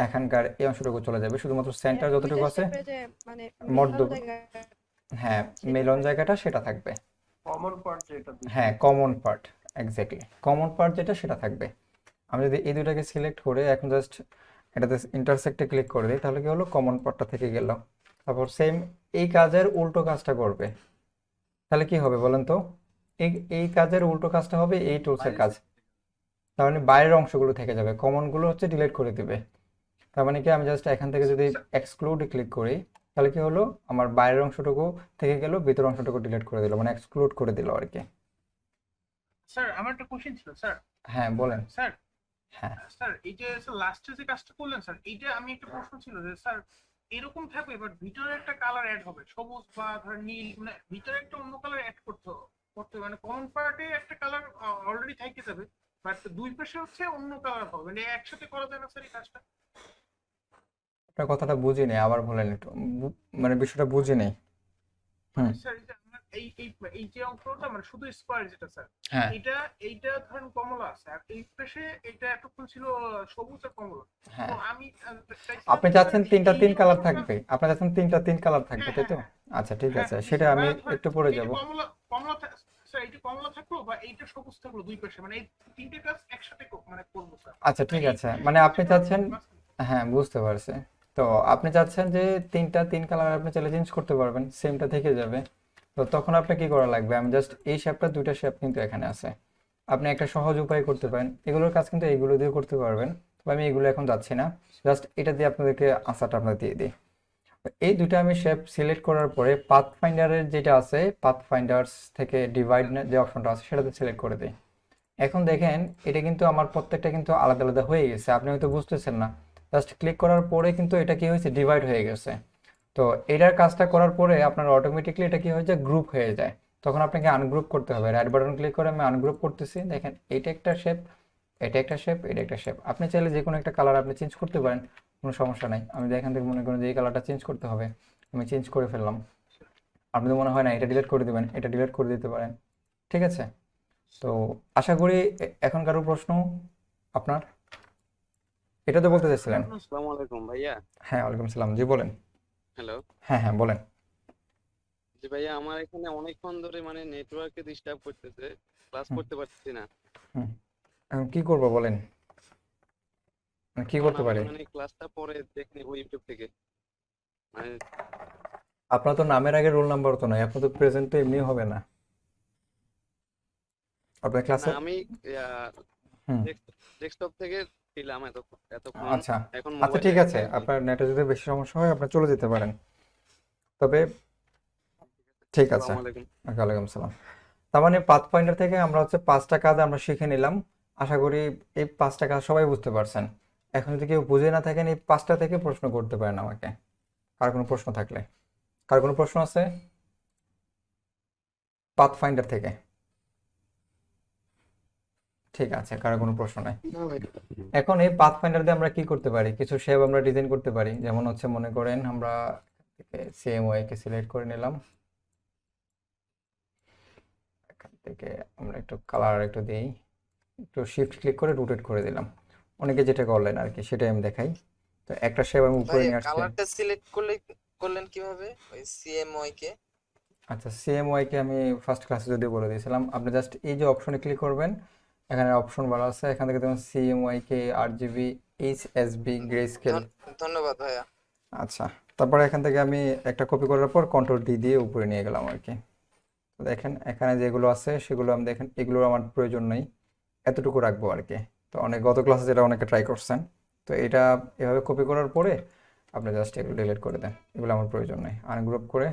এখানকার এই অংশটুকু চলে যাবে, শুধুমাত্র সেন্টার যতটুকু আছে মানে মধ্য, হ্যাঁ মেলন জায়গাটা সেটা থাকবে। কমন পার্ট যেটা হ্যাঁ common part, exactly common part যেটা সেটা থাকবে। আমি যদি এই দুটাকে সিলেক্ট করে এখন জাস্ট এটাতে ইন্টারসেক্টে ক্লিক করে দিই, তাহলে কি হলো, কমন পার্টটা থেকে গেল। তারপর সেম এই কাজের উল্টো কাজটা করবে, তাহলে কি হবে বলেন তো, এই কাজের উল্টো কাজটা হবে এই টুলসের কাজ। তার মানে বাইরের অংশগুলো থেকে যাবে, কমনগুলো হচ্ছে ডিলিট করে দিবে। তার মানে কি আমি জাস্ট এখান থেকে যদি এক্সক্লুড ক্লিক করি, তাহলে কি হলো, আমার বাইরের অংশটুকু থেকে গেল, ভিতরের অংশটুকু ডিলিট করে দিল, মানে এক্সক্লুড করে দিল আর কি। স্যার আমার একটা কোশ্চেন ছিল স্যার। হ্যাঁ বলেন। স্যার হ্যাঁ স্যার এই যে লাস্টে যে কাজটা করলেন স্যার, এইটা আমি একটা প্রশ্ন ছিল যে স্যার এরকম থাকবে বাট ভিতরে একটা কালার অ্যাড হবে, সবুজ বা ধর নীল, মানে ভিতরে একটা অন্য কালার অ্যাড করতে হবে, মানে কমন পার্টে একটা কালার অলরেডি থেকে যাবে, বাট দুই পাশে হচ্ছে অন্য কালার হবে, মানে একসাথে করা যায় না স্যার এই কাজটা? আপনার কথাটা বুঝিনি, আবার বলেন একটু, মানে বিষয়টা বুঝিনি। হুম স্যার এই যে আমার এই যে অংশটা মানে শুধু স্কয়ার যেটা স্যার, হ্যাঁ এইটা ধরেন কমলা আছে, আর এই পাশে এটা এতক্ষণ ছিল সবুজ আর কমলা। হ্যাঁ, তো আমি আপনি চাচ্ছেন তিনটা তিন কালার থাকবে, আপনি চাচ্ছেন তিনটা তিন কালার থাকবে তাই তো? আচ্ছা ঠিক আছে, সেটা আমি একটু পরে যাব। কমলা কমলা স্যার এইটা কমলা থাকলো বা এইটা সবুজ থাকলো দুই পাশে, মানে এই তিনটে কাজ একসাথে মানে করবো স্যার। আচ্ছা ঠিক আছে, মানে আপনি চাচ্ছেন, হ্যাঁ বুঝতে পারছি। তো আপনি চাচ্ছেন যে তিনটা তিন কালার আপনি চাইলে চেঞ্জ করতে পারবেন, সেমটা থেকে যাবে। তো তখন আপনি কি করা লাগবে, আমি জাস্ট এই শেপটা, দুইটা শেপ কিন্তু এখানে আছে, আপনি একটা সহজ উপায় করতে পারেন, এগুলোর কাজ কিন্তু এইগুলো দিয়ে করতে পারবেন। তবে আমি এগুলো এখন যাচ্ছি না, জাস্ট এটা দিয়ে আপনাদেরকে আনসারটা আপনার দিয়ে দিই। এই দুটো আমি শেপ সিলেক্ট করার পরে পাথ ফাইন্ডারের যেটা আছে, পাথ ফাইন্ডার্স থেকে ডিভাইড যে অপশনটা আছে সেটাতে সিলেক্ট করে দিই। এখন দেখেন এটা কিন্তু আমার প্রত্যেকটা কিন্তু আলাদা আলাদা হয়ে গেছে, আপনি হয়তো বুঝতেছেন না। জাস্ট ক্লিক করার পরে কিন্তু এটা কি হয়েছে, ডিভাইড হয়ে গেছে। তো এটার কাজটা করার পরে আপনার অটোমেটিকলি এটা কি হয়ে যায়, গ্রুপ হয়ে যায়। তখন আপনাকে আনগ্রুপ করতে হবে, রাইট বাটন ক্লিক করে আমি আনগ্রুপ করতেছি, দেখেন এটা একটা শেপ, এটা একটা শেপ, এটা একটা শেপ। আপনি চাইলে যে কোনো একটা কালার আপনি চেঞ্জ করতে পারেন, কোনো সমস্যা নাই। আমি এখান থেকে মনে করেন যে এই কালারটা চেঞ্জ করতে হবে, আমি চেঞ্জ করে ফেললাম। আপনি তো মনে হয় না এটা ডিলিট করে দিবেন, এটা ডিলিট করে দিতে পারেন, ঠিক আছে? তো আশা করি এখন কারো প্রশ্ন আপনার, এটা তো বলতে চাইছিলেন। আসসালামু আলাইকুম ভাইয়া। হ্যাঁ ওয়ালাইকুম সালাম, জি বলেন। হ্যালো। হ্যাঁ হ্যাঁ বলেন। জি ভাইয়া, আমার এখানে অনেকক্ষণ ধরে মানে নেটওয়ার্কে ডিস্টার্ব করতেছে, ক্লাস করতে পারতেছি না। হুম, এখন কি করব বলেন, মানে কি করতে পারি? মানে ক্লাসটা পরে দেখে নেব ইউটিউব থেকে। মানে আপনার তো নামের আগে রোল নাম্বার তো নাই, আপনার তো প্রেজেন্ট তো এমনি হবে না আপনার ক্লাসে। আমি হুম ডেস্কটপ থেকে ছিলাম এতক্ষণ। আচ্ছা এখন আচ্ছা ঠিক আছে, আপনার নেটে যদি বেশি সমস্যা হয় আপনি চলে যেতে পারেন, তবে ঠিক আছে। আসসালামু আলাইকুম। ওয়ালাইকুম সালাম। তার মানে পাথ ফাইন্ডার থেকে আমরা হচ্ছে 5টা কাজ আমরা শিখে নিলাম। আশা করি এই 5টা কাজ সবাই বুঝতে পারছেন। এখন যদি কেউ বুঝে না থাকেন, এই 5টা থেকে প্রশ্ন করতে পারেন আমাকে, কার কোনো প্রশ্ন থাকলে। কার কোনো প্রশ্ন আছে পাথ ফাইন্ডার থেকে? ঠিক আছে, কারো কোনো প্রশ্ন নাই। এখন এই পাথ ফাইন্ডার দিয়ে আমরা কি করতে পারি, কিছু শেপ আমরা ডিজাইন করতে পারি। যেমন হচ্ছে মনে করেন আমরা সিএমওয়াই কে সিলেক্ট করে নিলাম, এখান থেকে আমরা একটু কালার একটু দিই, একটু শিফট ক্লিক করে রোটেট করে দিলাম। অনেকে যেটা করলেন আর কি সেটাই আমি দেখাই। তো একটা শেপ আমি উপরে নিয়ে আসছি। কালারটা সিলেক্ট করলেন কিভাবে ওই সিএমওয়াই কে? আচ্ছা সিএমওয়াই কে আমি ফার্স্ট ক্লাসে যদি বলে দিয়েছিলাম, আপনি জাস্ট এই যে অপশনে ক্লিক করবেন, এখানে অপশন বার আছে, এখান থেকে দেখুন সিএমওয়াই কে আরজিবি এইচএসবি গ্রে স্কেল। ধন্যবাদ ভাইয়া। আচ্ছা তারপরে এখান থেকে আমি একটা কপি করার পর কন্ট্রোল ডি দিয়ে উপরে নিয়ে গেলাম আর কি। দেখেন এখানে যেগুলো আছে সেগুলো আমি দেখেন, এগুলোর আমার প্রয়োজন নেই, এতটুকু রাখবো আর কি। তো অনেক গত ক্লাসে যেটা অনেকে ট্রাই করছেন, তো এটা এভাবে কপি করার পরে আপনি জাস্ট এগুলো ডিলিট করে দেন, এগুলো আমার প্রয়োজন নেই, আনগ্রুপ করে।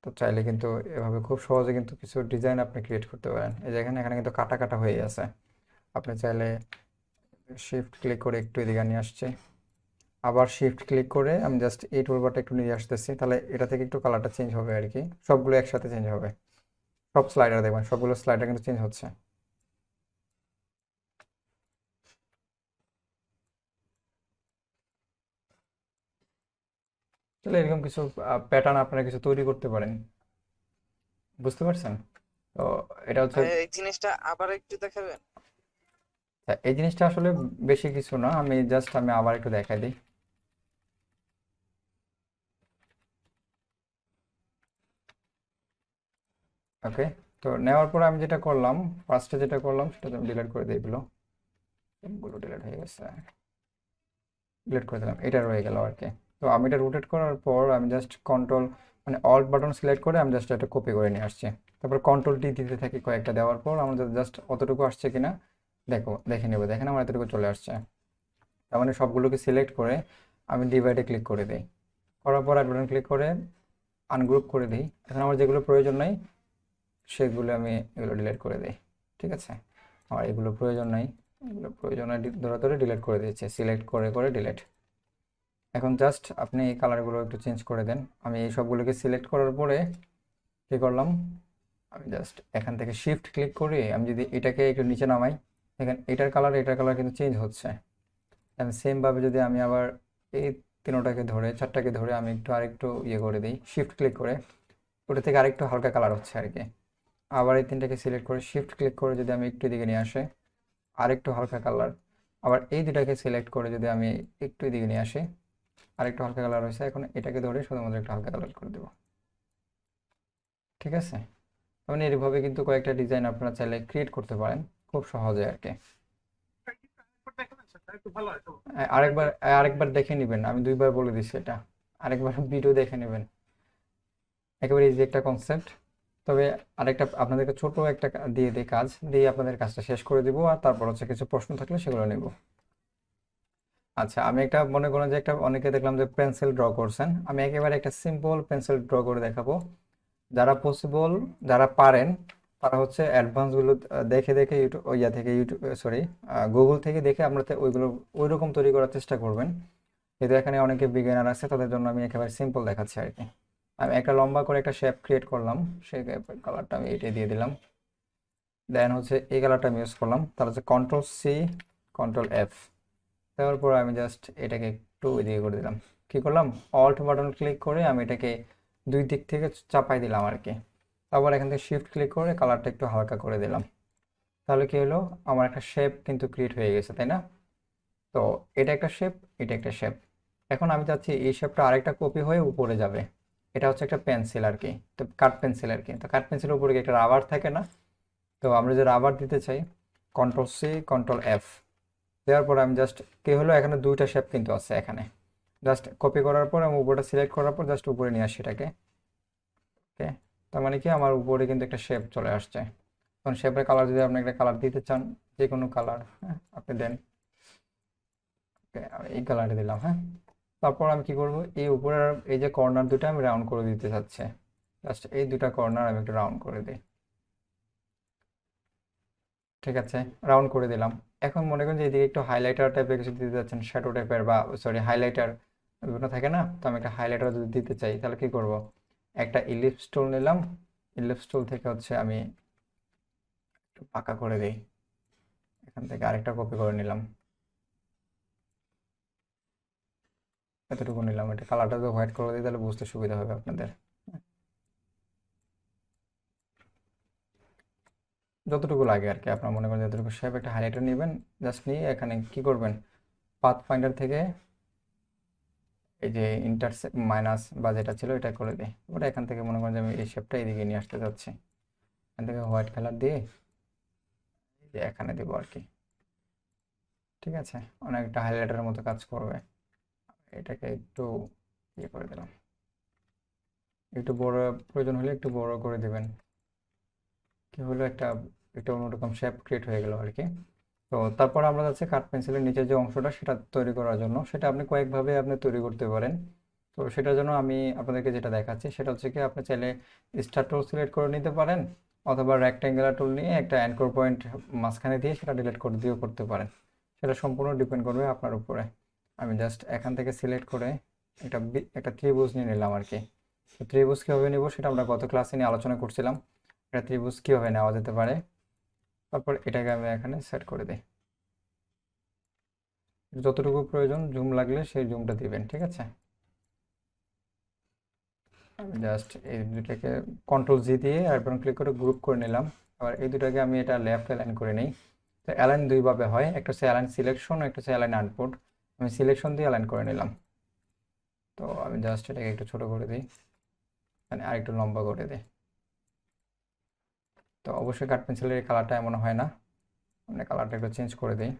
তো চাইলে কিন্তু এভাবে খুব সহজে কিন্তু কিছু ডিজাইন আপনি ক্রিয়েট করতে পারেন। এই যে এখানে এখানে কিন্তু কাটা কাটা হয়ে আছে, আপনি চাইলে শিফট ক্লিক করে একটু এদিকে নিয়ে আসছে, আবার শিফট ক্লিক করে আমি জাস্ট এই টুলবারটা একটু নিয়ে আসতেছি, তাহলে এটা থেকে একটু কালারটা চেঞ্জ হবে আর কি, সবগুলো একসাথে চেঞ্জ হবে। সব স্লাইডার দেখবেন সবগুলো স্লাইডার কিন্তু চেঞ্জ হচ্ছে। তাহলে এরকম কিছু প্যাটার্ন আপনারা কিছু তৈরি করতে পারেন, বুঝতে পারছেন? তো এটা হচ্ছে এই জিনিসটা আবার একটু দেখাবেন? এই জিনিসটা আসলে বেশি কিছু না, আমি আবার একটু দেখাই দিই। ওকে, তো নেওয়ার পর আমি যেটা করলাম, ফার্স্টে যেটা করলাম সেটা আমি ডিলিট করে দিই, এগুলো ডিলিট হয়ে গেছে, ডিলিট করে দিলাম, এটা রয়ে গেল আর কি। তো আমি এটা রোটেট করার পর আমি জাস্ট কন্ট্রোল মানে অল্ট বাটন সিলেক্ট করে আমি জাস্ট এটা কপি করে নিয়ে আসছি। তারপর কন্ট্রোল টি দিতে থাকি কয়েকটা, দেওয়ার পর আমাদের জাস্ট অতটুকু আসছে কিনা দেখে নেবো, দেখেন আমার এতটুকু চলে আসছে। তার মানে সবগুলোকে সিলেক্ট করে আমি ডিভাইডে ক্লিক করে দিই, করার পর রাইট বাটন ক্লিক করে আনগ্রুপ করে দিই। এখন আমার যেগুলো প্রয়োজন নাই সেগুলো আমি এগুলো ডিলিট করে দিই, ঠিক আছে? আমার এগুলো প্রয়োজন নাই, এগুলো প্রয়োজন নাই ধরে ধরে ডিলিট করে দিয়েছি, সিলেক্ট করে করে ডিলিট। এখন জাস্ট আপনি এই কালারগুলো একটু চেঞ্জ করে দেন। আমি এই সবগুলোকে সিলেক্ট করার পরে কী করলাম, আমি জাস্ট এখান থেকে শিফট ক্লিক করে আমি যদি এটাকে একটু নিচে নামাই, দেখেন এটার কালার কিন্তু চেঞ্জ হচ্ছে। আমি সেমভাবে যদি আমি আবার এই চারটাকে ধরে আমি একটু আরেকটু ইয়ে করে দিই, শিফট ক্লিক করে ওটা থেকে আরেকটু হালকা কালার হচ্ছে আর কি। আবার এই তিনটাকে সিলেক্ট করে শিফট ক্লিক করে যদি আমি একটু দিকে নিয়ে আসে আরেকটু হালকা কালার, আবার এই দুটাকে সিলেক্ট করে যদি আমি একটু দিকে নিয়ে আসি আরেকটু হালকা কালার হয়েছে। এখন এটাকে ধরে শুধুমাত্র একটু হালকা কালার করে দেবো, ঠিক আছে? মানে এইভাবে কিন্তু কয়েকটা ডিজাইন আপনারা চাইলে ক্রিয়েট করতে পারেন খুব সহজে আর কি। একটু ভালো হয় তো। আরেকবার দেখে নেবেন, আমি 2বার বলে দিচ্ছি এটা, আরেকবার ভিডিও দেখে নেবেন, একেবারে ইজি একটা কনসেপ্ট। তবে আরেকটা আপনাদেরকে ছোট একটা দিয়ে দিই, কাজ দিয়ে আপনাদের কাজটা শেষ করে দিব, আর তারপর হচ্ছে কিছু প্রশ্ন থাকলে সেগুলো নেব। আচ্ছা, আমি একটা মনে করেন যে অনেকে দেখলাম যে পেন্সিল ড্র করছেন, আমি একেবারে একটা সিম্পল পেন্সিল ড্র করে দেখাবো। যারা পারেন তারা হচ্ছে অ্যাডভান্সগুলো দেখে দেখে গুগল থেকে দেখে আমরা ওইগুলো ওইরকম তৈরি করার চেষ্টা করবেন। যেহেতু এখানে অনেকে বিগিনার আছে তাদের জন্য আমি একেবারে সিম্পল দেখাচ্ছি আর কি। আমি একটা লম্বা করে একটা শেপ ক্রিয়েট করলাম, সেই কালারটা আমি এইটাই দিয়ে দিলাম, দেন হচ্ছে এই কালারটা আমি ইউজ করলাম, তাহলে হচ্ছে কন্ট্রোল সি কন্ট্রোল এফ দেওয়ার পর আমি জাস্ট এটাকে একটু এদিকে করে দিলাম। কি করলাম, অল্ট বাটন ক্লিক করে আমি এটাকে দুই দিক থেকে চাপাই দিলাম আর কি। তারপর এখান থেকে শিফট ক্লিক করে কালারটা একটু হালকা করে দিলাম, তাহলে কি হলো, আমার একটা শেপ কিন্তু ক্রিয়েট হয়ে গেছে, তাই না? তো এটা একটা শেপ, এটা একটা শেপ। এখন আমি চাচ্ছি এই শেপটা আরেকটা কপি হয়ে উপরে যাবে। এটা হচ্ছে একটা পেন্সিল আর কি, তো কাঠ পেন্সিল আর কি। তো কাঠ পেন্সিলের উপরে একটা রাবার থাকে না, তো আমরা যে রাবার দিতে চাই কন্ট্রোল সি কন্ট্রোল এফ দেওয়ার পর আমি জাস্ট কি হলো, এখানে দুইটা শেপ কিন্তু আছে এখানে, জাস্ট কপি করার পর আমি উপরটা সিলেক্ট করার পর জাস্ট উপরে নিয়ে আসি এটাকে। ওকে, তার মানে কি আমার উপরে কিন্তু একটা শেপ চলে আসছে। এখন শেপের কালার যদি আপনি একটা কালার দিতে চান, যে কোনো কালার আপনি দেন। ওকে, আমি এই কালারে দিলাম। হ্যাঁ, তারপর আমি কি করব, এই উপরের এই যে কর্নার দুটো আমি রাউন্ড করে দিতে চাচ্ছি, জাস্ট এই দুটা কর্নার আমি একটু রাউন্ড করে দিই, ঠিক আছে? রাউন্ড করে দিলাম। এখন মনে করেন যে এদিকে একটু হাইলাইটার টাইপের কিছু দিতে যাচ্ছেন, শ্যাডো টাইপের বা হাইলাইটার বিভিন্ন থাকে না, তো আমি একটা হাইলাইটার যদি দিতে চাই তাহলে কি করব, একটা ইলিপস টুল নিলাম, ইলিপস টুল থেকে হচ্ছে আমি একটু পাকা করে দিই, এখান থেকে আরেকটা কপি করে নিলাম, এতটুকু নিলাম। এটা কালারটা যদি হোয়াইট করে দিই তাহলে বুঝতে সুবিধা হবে আপনাদের। যতটুকু লাগে আর কি, আপনার মনে করেন যতটুকু শেপ, একটা হাইলাইটার নেবেন, জাস্ট নিয়ে এখানে কি করবেন, পাথ ফাইন্ডার থেকে এই যে ইন্টারসেক্ট মাইনাস বা যেটা ছিল এটা করে দিই। ওটা এখান থেকে মনে করেন যে আমি এই শেপটা এদিকে নিয়ে আসতে যাচ্ছি, এখান থেকে হোয়াইট কালার দিয়ে এই যে এখানে দিব আর কি, ঠিক আছে? অনেকটা হাইলাইটারের মতো কাজ করবে। এটাকে একটু ইয়ে করে দিলাম, একটু বড় প্রয়োজন হলে একটু বড় করে দিবেন। কি হলো, একটা একটা অন্যরকম শেপ ক্রিয়েট হয়ে গেল আর কি। তো তারপর আমরা যাচ্ছি কাঠ পেন্সিলের নিচের যে অংশটা সেটা তৈরি করার জন্য। সেটা আপনি কয়েকভাবে আপনি তৈরি করতে পারেন। তো সেটার জন্য আমি আপনাদেরকে যেটা দেখাচ্ছি সেটা হচ্ছে কি, আপনি চাইলে স্টার টুল সিলেক্ট করে নিতে পারেন, অথবা রেক্ট্যাঙ্গুলার টুল নিয়ে একটা অ্যাঙ্কর পয়েন্ট মাঝখানে দিয়ে সেটা ডিলিট করে দিয়েও করতে পারেন। সেটা সম্পূর্ণ ডিপেন্ড করবে আপনার উপরে। আমি জাস্ট এখান থেকে সিলেক্ট করে একটা ত্রিভুজ নিয়ে নিলাম আর কি। তো ত্রিভুজ কীভাবে নেব সেটা আমরা গত ক্লাসে নিয়ে আলোচনা করছিলাম, এটা ত্রিভুজ কীভাবে নেওয়া যেতে পারে। তারপর এটাকে আমি এখানে সেট করে দিই, যতটুকু প্রয়োজন জুম লাগলে সেই জুমটা দিবেন, ঠিক আছে। আমি জাস্ট এই দুটাকে কন্ট্রোল জি দিয়ে এরপর ক্লিক করে গ্রুপ করে নিলাম। আবার এই দুটাকে আমি এটা লেফট অ্যালাইন করে নিই। তো অ্যালাইন দুইভাবে হয়, একটা হচ্ছে অ্যালাইন সিলেকশন, একটা হচ্ছে অ্যালাইন আউটপুট। আমি সিলেকশন দিয়ে অ্যালাইন করে নিলাম। তো আমি জাস্ট এটাকে একটু ছোট করে দিই, মানে আর একটু লম্বা করে দিই। তো অবশ্যই কাঠ পেন্সিলের এই কালারটা এমন হয় না, মানে কালারটা একটু চেঞ্জ করে দিই।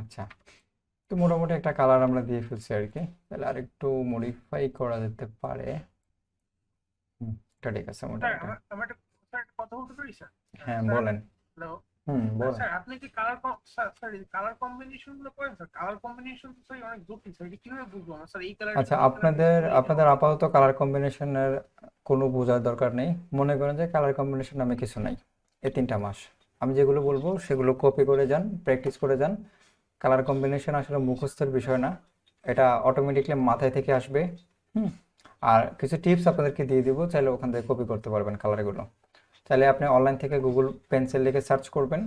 আচ্ছা, তো মোটামুটি একটা কালার আমরা দিয়ে ফেলছি আর কি। তাহলে আর একটু মডিফাই করা যেতে পারে। এটা ঠিক আছে স্যার মোটামুটি। আমার একটা কথা বলতে পারি স্যার? হ্যাঁ স্যার, বলেন। হ্যালো বলেন। স্যার, আপনি কি কালার স্যার কালার কম্বিনেশন গুলো করেন স্যার? কালার কম্বিনেশন তো স্যার অনেক জটিল স্যার, এটা কিভাবে বুঝবো আমরা স্যার? এই কালার আচ্ছা, আপনাদের আপাতত কালার কম্বিনেশনের কোনো বোঝার দরকার নেই। মনে করেন যে কালার কম্বিনেশন নামে কিছু নাই এই 3টা মাস। আমি যেগুলো বলবো সেগুলো কপি করে যান, প্র্যাকটিস করে যান। কালার কম্বিনেশন আসলে মুখস্থের বিষয় না, এটা অটোমেটিকলি মাথায় থেকে আসবে। আর কিছু টিপস আপনাদেরকে দিয়ে দিব, চাইলে ওখান থেকে কপি করতে পারবেন কালারগুলো। চাইলে আপনি অনলাইন থেকে গুগল পেন্সিল লিখে সার্চ করবেন।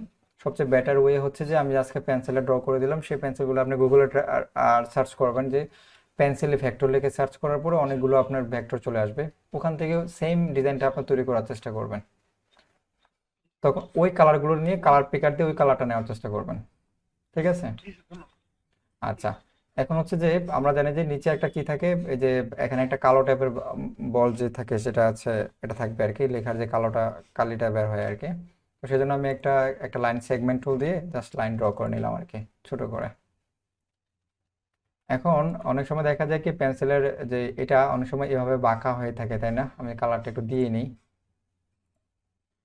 সবচেয়ে বেটার ওয়ে হচ্ছে যে আমি আজকে পেন্সিলে ড্র করে দিলাম, সেই পেন্সিলগুলো আপনি গুগলে আর সার্চ করবেন, যে পেন্সিলে ভেক্টর লিখে সার্চ করার পরে অনেকগুলো আপনার ভেক্টর চলে আসবে, ওখান থেকে সেম ডিজাইনটা আপনি তৈরি করার চেষ্টা করবেন। তখন ওই কালারগুলো নিয়ে কালার পিকার দিয়ে ওই কালারটা নেওয়ার চেষ্টা করবেন, ঠিক আছে। আচ্ছা, এখন হচ্ছে যে আমরা জানি যে নিচে একটা কি থাকে, এই যে এখানে একটা কালো টাইপের বল যে থাকে সেটা আছে, এটা থাকবে আর কি, লেখার যে কালিটা বের হয় আর কি। তো সেজন্য আমি একটা লাইন সেগমেন্ট টুল দিয়ে জাস্ট লাইন ড্র করে নিলাম আর কি, ছোট করে। এখন অনেক সময় দেখা যায় কি পেন্সিলের যে এটা অনেক সময় এভাবে বাঁকা হয়ে থাকে, তাই না? আমি কালারটা একটু দিয়ে নিই।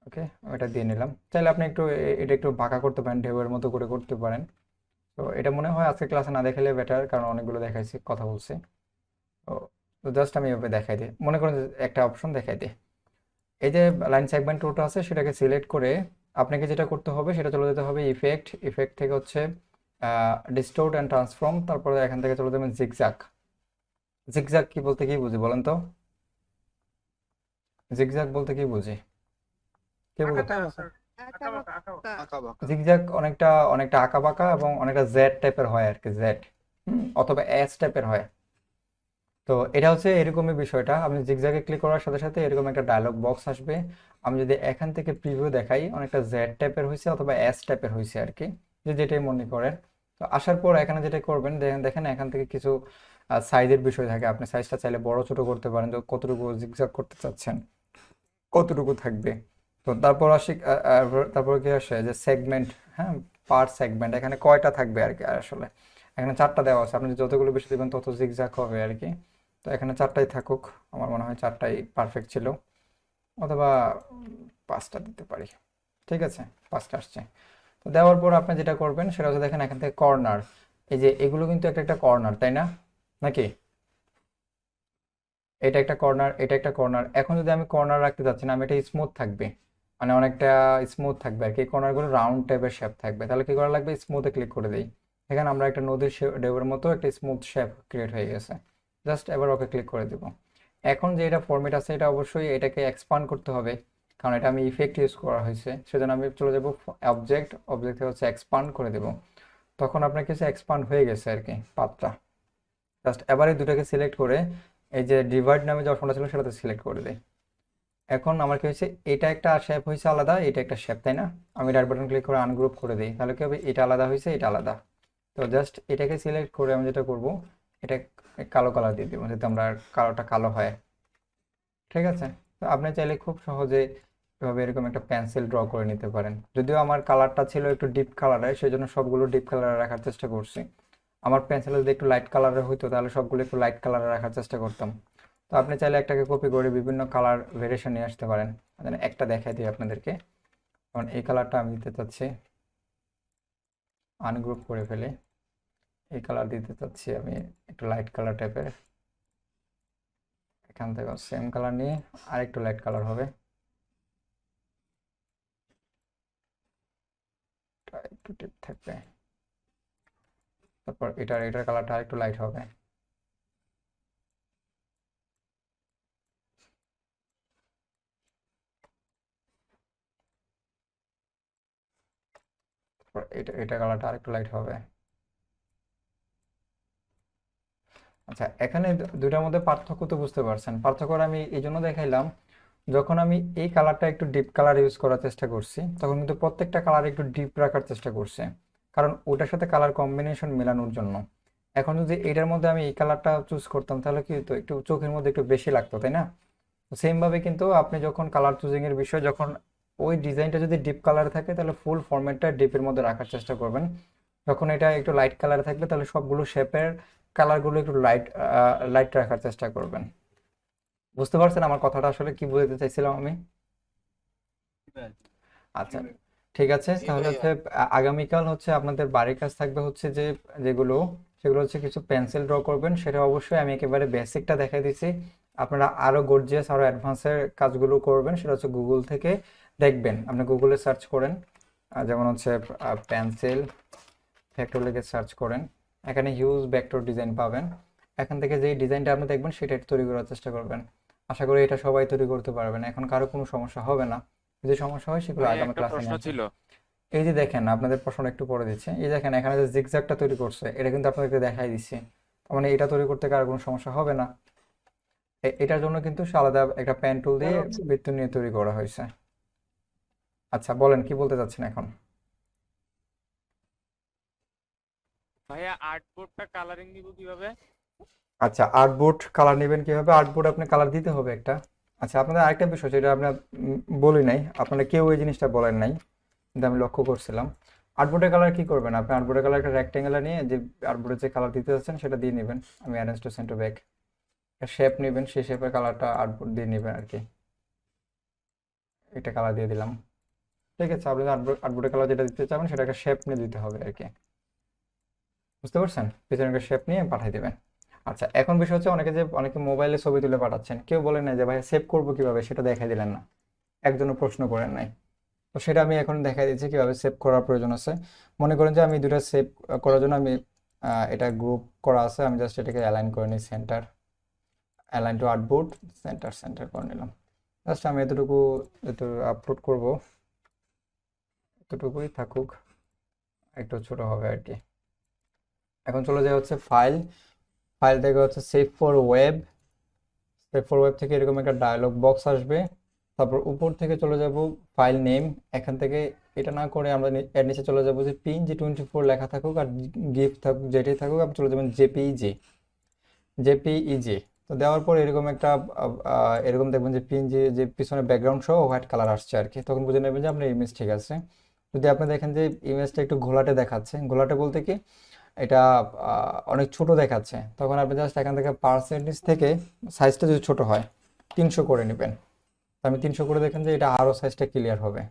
ওকে, ওইটা দিয়ে নিলাম। চাইলে আপনি এটা একটু বাঁকা করতে পারেন, ঢেউয়ের মতো করে করতে পারেন। তো এটা মনে হয় আজকে ক্লাসে না দেখালে বেটার, কারণ অনেকগুলো দেখাইছি, কথা বলছি। তো জাস্ট আমি এভাবে দেখাই দিই, মনে করেন যে একটা অপশন দেখাই দিই। এই যে লাইন সেগমেন্ট টুলটা আছে সেটাকে সিলেক্ট করে আপনাকে যেটা করতে হবে সেটা চলে যেতে হবে ইফেক্ট থেকে হচ্ছে ডিস্টোর্ট অ্যান্ড ট্রান্সফর্ম, তারপরে এখান থেকে চলে যাবেন জিগজ্যাগ। জিগজ্যাগ কি বলতে কি বুঝি বলেন তো? জিগজ্যাগ বলতে কি বুঝি? কে বলতে? জিগজ্যাগ অনেকটা আঁকা বাঁকা এবং অনেকটা জেড টাইপের হয় আর কি, জেড অথবা এস টাইপের হয়। তো এটা হচ্ছে এরকমই বিষয়টা, আপনি জিগজ্যাগে ক্লিক করার সাথে সাথে এরকম একটা ডায়লগ বক্স আসবে। আমি যদি এখান থেকে প্রিভিউ দেখাই, অনেকটা জেড টাইপের হয়েছে অথবা এস টাইপের হয়েছে আর কি, যেটাই মনে করেন। তো আসার পর এখানে যেটা করবেন, দেখেন এখান থেকে কিছু সাইজের বিষয় থাকে, আপনি সাইজটা চাইলে বড় ছোট করতে পারেন, তো কতটুকু জিগজ্যাগ করতে চাচ্ছেন, কতটুকু থাকবে। তো তারপর কি আসে যে সেগমেন্ট, হ্যাঁ, পার সেগমেন্ট এখানে কয়টা থাকবে আর কি। আসলে এখানে 4টা দেওয়া আছে, আপনি যতগুলো বেশি দেবেন তত জিগজ্যাগ হবে আর কি। তো এখানে 4টাই থাকুক, আমার মনে হয় 4টাই পারফেক্ট ছিল, অথবা 5টা দিতে পারি, ঠিক আছে, 5টা আসছে। তো দেওয়ার পর আপনি যেটা করবেন সেটা হচ্ছে দেখেন এখান থেকে কর্নার, এই যে এগুলো কিন্তু একটা কর্নার, তাই না নাকি? এটা একটা কর্নার, এটা একটা কর্নার। এখন যদি আমি কর্নার রাখতে চাচ্ছি না, আমি এটা স্মুথ থাকবে, মানে অনেকটা স্মুথ থাকবে আর কি, কর্নারগুলো রাউন্ড টাইপের শেপ থাকবে। তাহলে কি করা লাগবে? স্মুথে ক্লিক করে দিই। এখানে আমরা একটা নদীর ঢেউয়ের মতো একটা স্মুথ শেপ ক্রিয়েট হয়ে গেছে। জাস্ট এবার ওকে ক্লিক করে দিব। এখন যে এটা ফরম্যাট আছে এটা অবশ্যই এটাকে এক্সপান্ড করতে হবে, কারণ এটা আমি ইফেক্ট ইউজ করা হয়েছে। সেজন্য আমি চলে যাব অবজেক্টে হচ্ছে এক্সপান্ড করে দেব। তখন আপনার কাছে এক্সপান্ড হয়ে গেছে আর কি পাতটা। জাস্ট এবার এই দুটাকে সিলেক্ট করে এই যে ডিভাইড নামে যে অপশনটা ছিল সেটাতে সিলেক্ট করে দিই। এখন আমার কি হয়েছে, এটা একটা শেপ হয়েছে আলাদা, এটা একটা শেপ, তাই না? আমি রাইট বাটন ক্লিক করে আনগ্রুপ করে দিই, তাহলে কি হবে, এটা আলাদা হয়েছে, এটা আলাদা। তো জাস্ট এটাকে সিলেক্ট করে আমি যেটা করব, এটা কালো কালার দিয়ে দিব যাতে আমরা কালোটা কালো হয়। ঠিক আছে, তো আপনি চাইলে খুব সহজে এভাবে এরকম একটা পেন্সিল ড্র করে নিতে পারেন। যদিও আমার কালারটা ছিল একটু ডিপ কালারের, সেই জন্য সবগুলো ডিপ কালারে রাখার চেষ্টা করছি। আমার পেন্সিল যদি একটু লাইট কালারের হইতো তাহলে সবগুলো একটু লাইট কালারে রাখার চেষ্টা করতাম। তো আপনি চাইলে একটাকে কপি করে বিভিন্ন কালার ভেরিয়েশন নিয়ে আসতে পারেন। একটা দেখাই দিই আপনাদেরকে। কারণ এই কালারটা আমি দিতে চাচ্ছি, আনগ্রুপ করে ফেলে এই কালার দিতে চাচ্ছি আমি একটু লাইট কালার টাইপের। এখান থেকে সেম কালার নিয়ে আর একটু লাইট কালার হবে, একটু টিপ থাকবে। তারপর এটার কালারটা আর একটু লাইট হবে। তারপর এটা কালারটা আর একটু লাইট হবে। আচ্ছা, এখানে দুইটার মধ্যে পার্থক্য তো বুঝতে পারছেন। পার্থক্য আমি এই জন্য দেখাইলাম, যখন আমি এই কালারটা একটু ডিপ কালার ইউজ করার চেষ্টা করছি তখন কিন্তু প্রত্যেকটা কালার একটু ডিপ রাখার চেষ্টা করছে, কারণ ওটার সাথে কালার কম্বিনেশন মেলানোর জন্য। এখন যদি এটার মধ্যে আমি এই কালারটা চুজ করতাম তাহলে কি হতো, একটু চোখের মধ্যে একটু বেশি লাগতো, তাই না? সেম ভাবে কিন্তু আপনি যখন কালার চুজিং এর বিষয়, যখন ওই ডিজাইনটা যদি ডিপ কালার থাকে তাহলে ফুল ফরম্যাটটা ডিপের মধ্যে রাখার চেষ্টা করবেন। যখন এটা একটু লাইট কালার থাকবে তাহলে সবগুলো শেপের কালারগুলো একটু লাইট লাইট রাখার চেষ্টা করবেন। বুঝতে পারছেন আমার কথাটা আসলে কি বোঝাতে চাইছিলাম আমি? আচ্ছা, ঠিক আছে, তাহলে হচ্ছে আগামীকাল হচ্ছে আপনাদের বাড়ির কাজ থাকবে হচ্ছে যে সেগুলো হচ্ছে কিছু পেন্সিল ড্র করবেন। সেটা অবশ্যই আমি একেবারে বেসিকটা দেখাই দিচ্ছি। আপনারা আরো গর্জিয়াস আরো অ্যাডভান্সের কাজগুলো করবেন, সেটা হচ্ছে গুগল থেকে দেখবেন। আপনি গুগলে সার্চ করেন, যেমন হচ্ছে পেন্সিল ভেক্টর লিখে সার্চ করেন, এখানে হিউজ ভেক্টর ডিজাইন পাবেন। এখান থেকে যে ডিজাইনটা আপনি দেখবেন সেটা তৈরি করার চেষ্টা করবেন। আশা করি এটা সবাই তৈরি করতে পারবেন, এখন কারো কোনো সমস্যা হবে না। যদি সমস্যা হয় সেগুলো আগামী একটা ক্লাসে প্রশ্ন নিয়ে ছিল। এই যে দেখেন, আপনাদের প্রশ্ন একটু পরে দিচ্ছে। এই দেখেন এখানে যে জিগজ্যাগটা তৈরি করছে, এটা কিন্তু আপনাদেরকে দেখাই দিচ্ছে। তার মানে এটা তৈরি করতে কারো কোনো সমস্যা হবে না। এটার জন্য কিন্তু আলাদা একটা পেন টুল দিয়ে বৃত্ত নিয়ে তৈরি করা হয়েছে। আচ্ছা, বলেন কি বলতে চাচ্ছেন এখন? ভাইয়া আর্টবোর্ডটা কালারিং দিব কিভাবে? আচ্ছা, আর্টবোর্ড কালার নেবেন কিভাবে? আর্টবোর্ড আপনি কালার দিতে হবে একটা। আচ্ছা, আপনাদের আরেকটা বিষয় যেটা আপনার বলি নাই, আপনারা কেউ এই জিনিসটা বলেন নাই, কিন্তু আমি লক্ষ্য করছিলাম। আর্টবোর্ডের কালার কি করবেন? আপনি আর্টবোর্ডের কালার একটা রেক্টেঙ্গেল নিয়ে যে আর্টবোর্ডে যে কালার দিতে যাচ্ছেন সেটা দিয়ে নেবেন। আমি arrange two centre back shape নেবেন, সেই শেপের কালারটা আর্টবোর্ড দিয়ে নেবেন আর কি। এটা কালার দিয়ে দিলাম। ঠিক আছে, আপনি আর্টবোর্ডের কালার যেটা দিতে চাবেন সেটা একটা শেপ নিয়ে দিতে হবে আর কি। বুঝতে পারছেন? পিছনে একটা শেপ নিয়ে পাঠিয়ে দেবেন। আচ্ছা, এখন বিষয় হচ্ছে অনেকে মোবাইলে ছবি তুলে পাঠাচ্ছেন, কেউ বলেন না যে ভাই সেভ করবো কিভাবে, সেটা দেখাই দিলেন না, একজনও প্রশ্ন করেন নাই। তো সেটা আমি এখন দেখাই দিচ্ছি কিভাবে সেভ করার প্রয়োজন আছে। মনে করেন যে আমি দুটো সেভ করার জন্য আমি এটা গ্রুপ করা আছে, আমি জাস্ট এটাকে অ্যালাইন করে নিই, centre align two artboard, centre করে নিলাম। জাস্ট আমি এতটুকু আপলোড করব, এতটুকুই থাকুক, একটু ছোট হবে আর কি। এখন চলে যায় হচ্ছে ফাইল থেকে হচ্ছে সেভ ফর ওয়েব থেকে এরকম একটা ডায়লগ বক্স আসবে। তারপর উপর থেকে চলে যাব ফাইল নেম, এখান থেকে এটা না করে আমরা এর নিচে চলে যাব যে PNG24 লেখা থাকুক আর গিফ থাকুক, যেটাই থাকুক, আপনি চলে যাবেন জেপিইজি। তো দেওয়ার পর এরকম একটা এরকম দেখবেন যে পিএনজি যে পিছনে ব্যাকগ্রাউন্ড সহ হোয়াইট কালার আসছে আর কি। তখন বুঝে নেবেন যে আপনার ইমেজ ঠিক আছে। যদি আপনি দেখেন যে ইমেজটা একটু ঘোলাটে দেখাচ্ছে, ঘোলাটে বলতে কি এটা অনেক ছোট দেখাচ্ছে, তখন আপনি জাস্ট এখান থেকে পার্সেন্টেজ থেকে সাইজটা যদি ছোট হয় 300 করে নেবেন। তো আমি 300 করে দেখেন যে এটা আরও সাইজটা ক্লিয়ার হবে।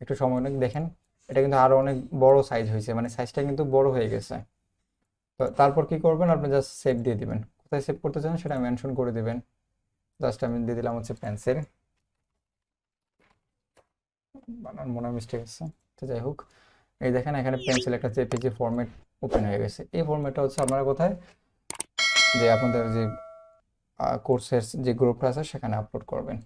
একটু সময় অনেক দেখেন, এটা কিন্তু আরও অনেক বড় সাইজ হয়েছে, মানে সাইজটা কিন্তু বড় হয়ে গেছে। তো তারপর কি করবেন, আপনি জাস্ট সেভ দিয়ে দিবেন। কোথায় সেভ করতে চান সেটা মেনশন করে দিবেন। জাস্ট আমি দিয়ে দিলাম হচ্ছে পেন্সিল, বানান মনে মিস্টেক আছে, তো যাই হোক। এই দেখেন এখানে পেন্সিল একটা জেপিজি ফরম্যাট ওপেন হয়ে গেছে। এই ফরম্যাটটা হচ্ছে আপনারা কোথায়, যে আপনাদের যে কোর্সের যে গ্রুপটা আছে সেখানে আপলোড করবেন।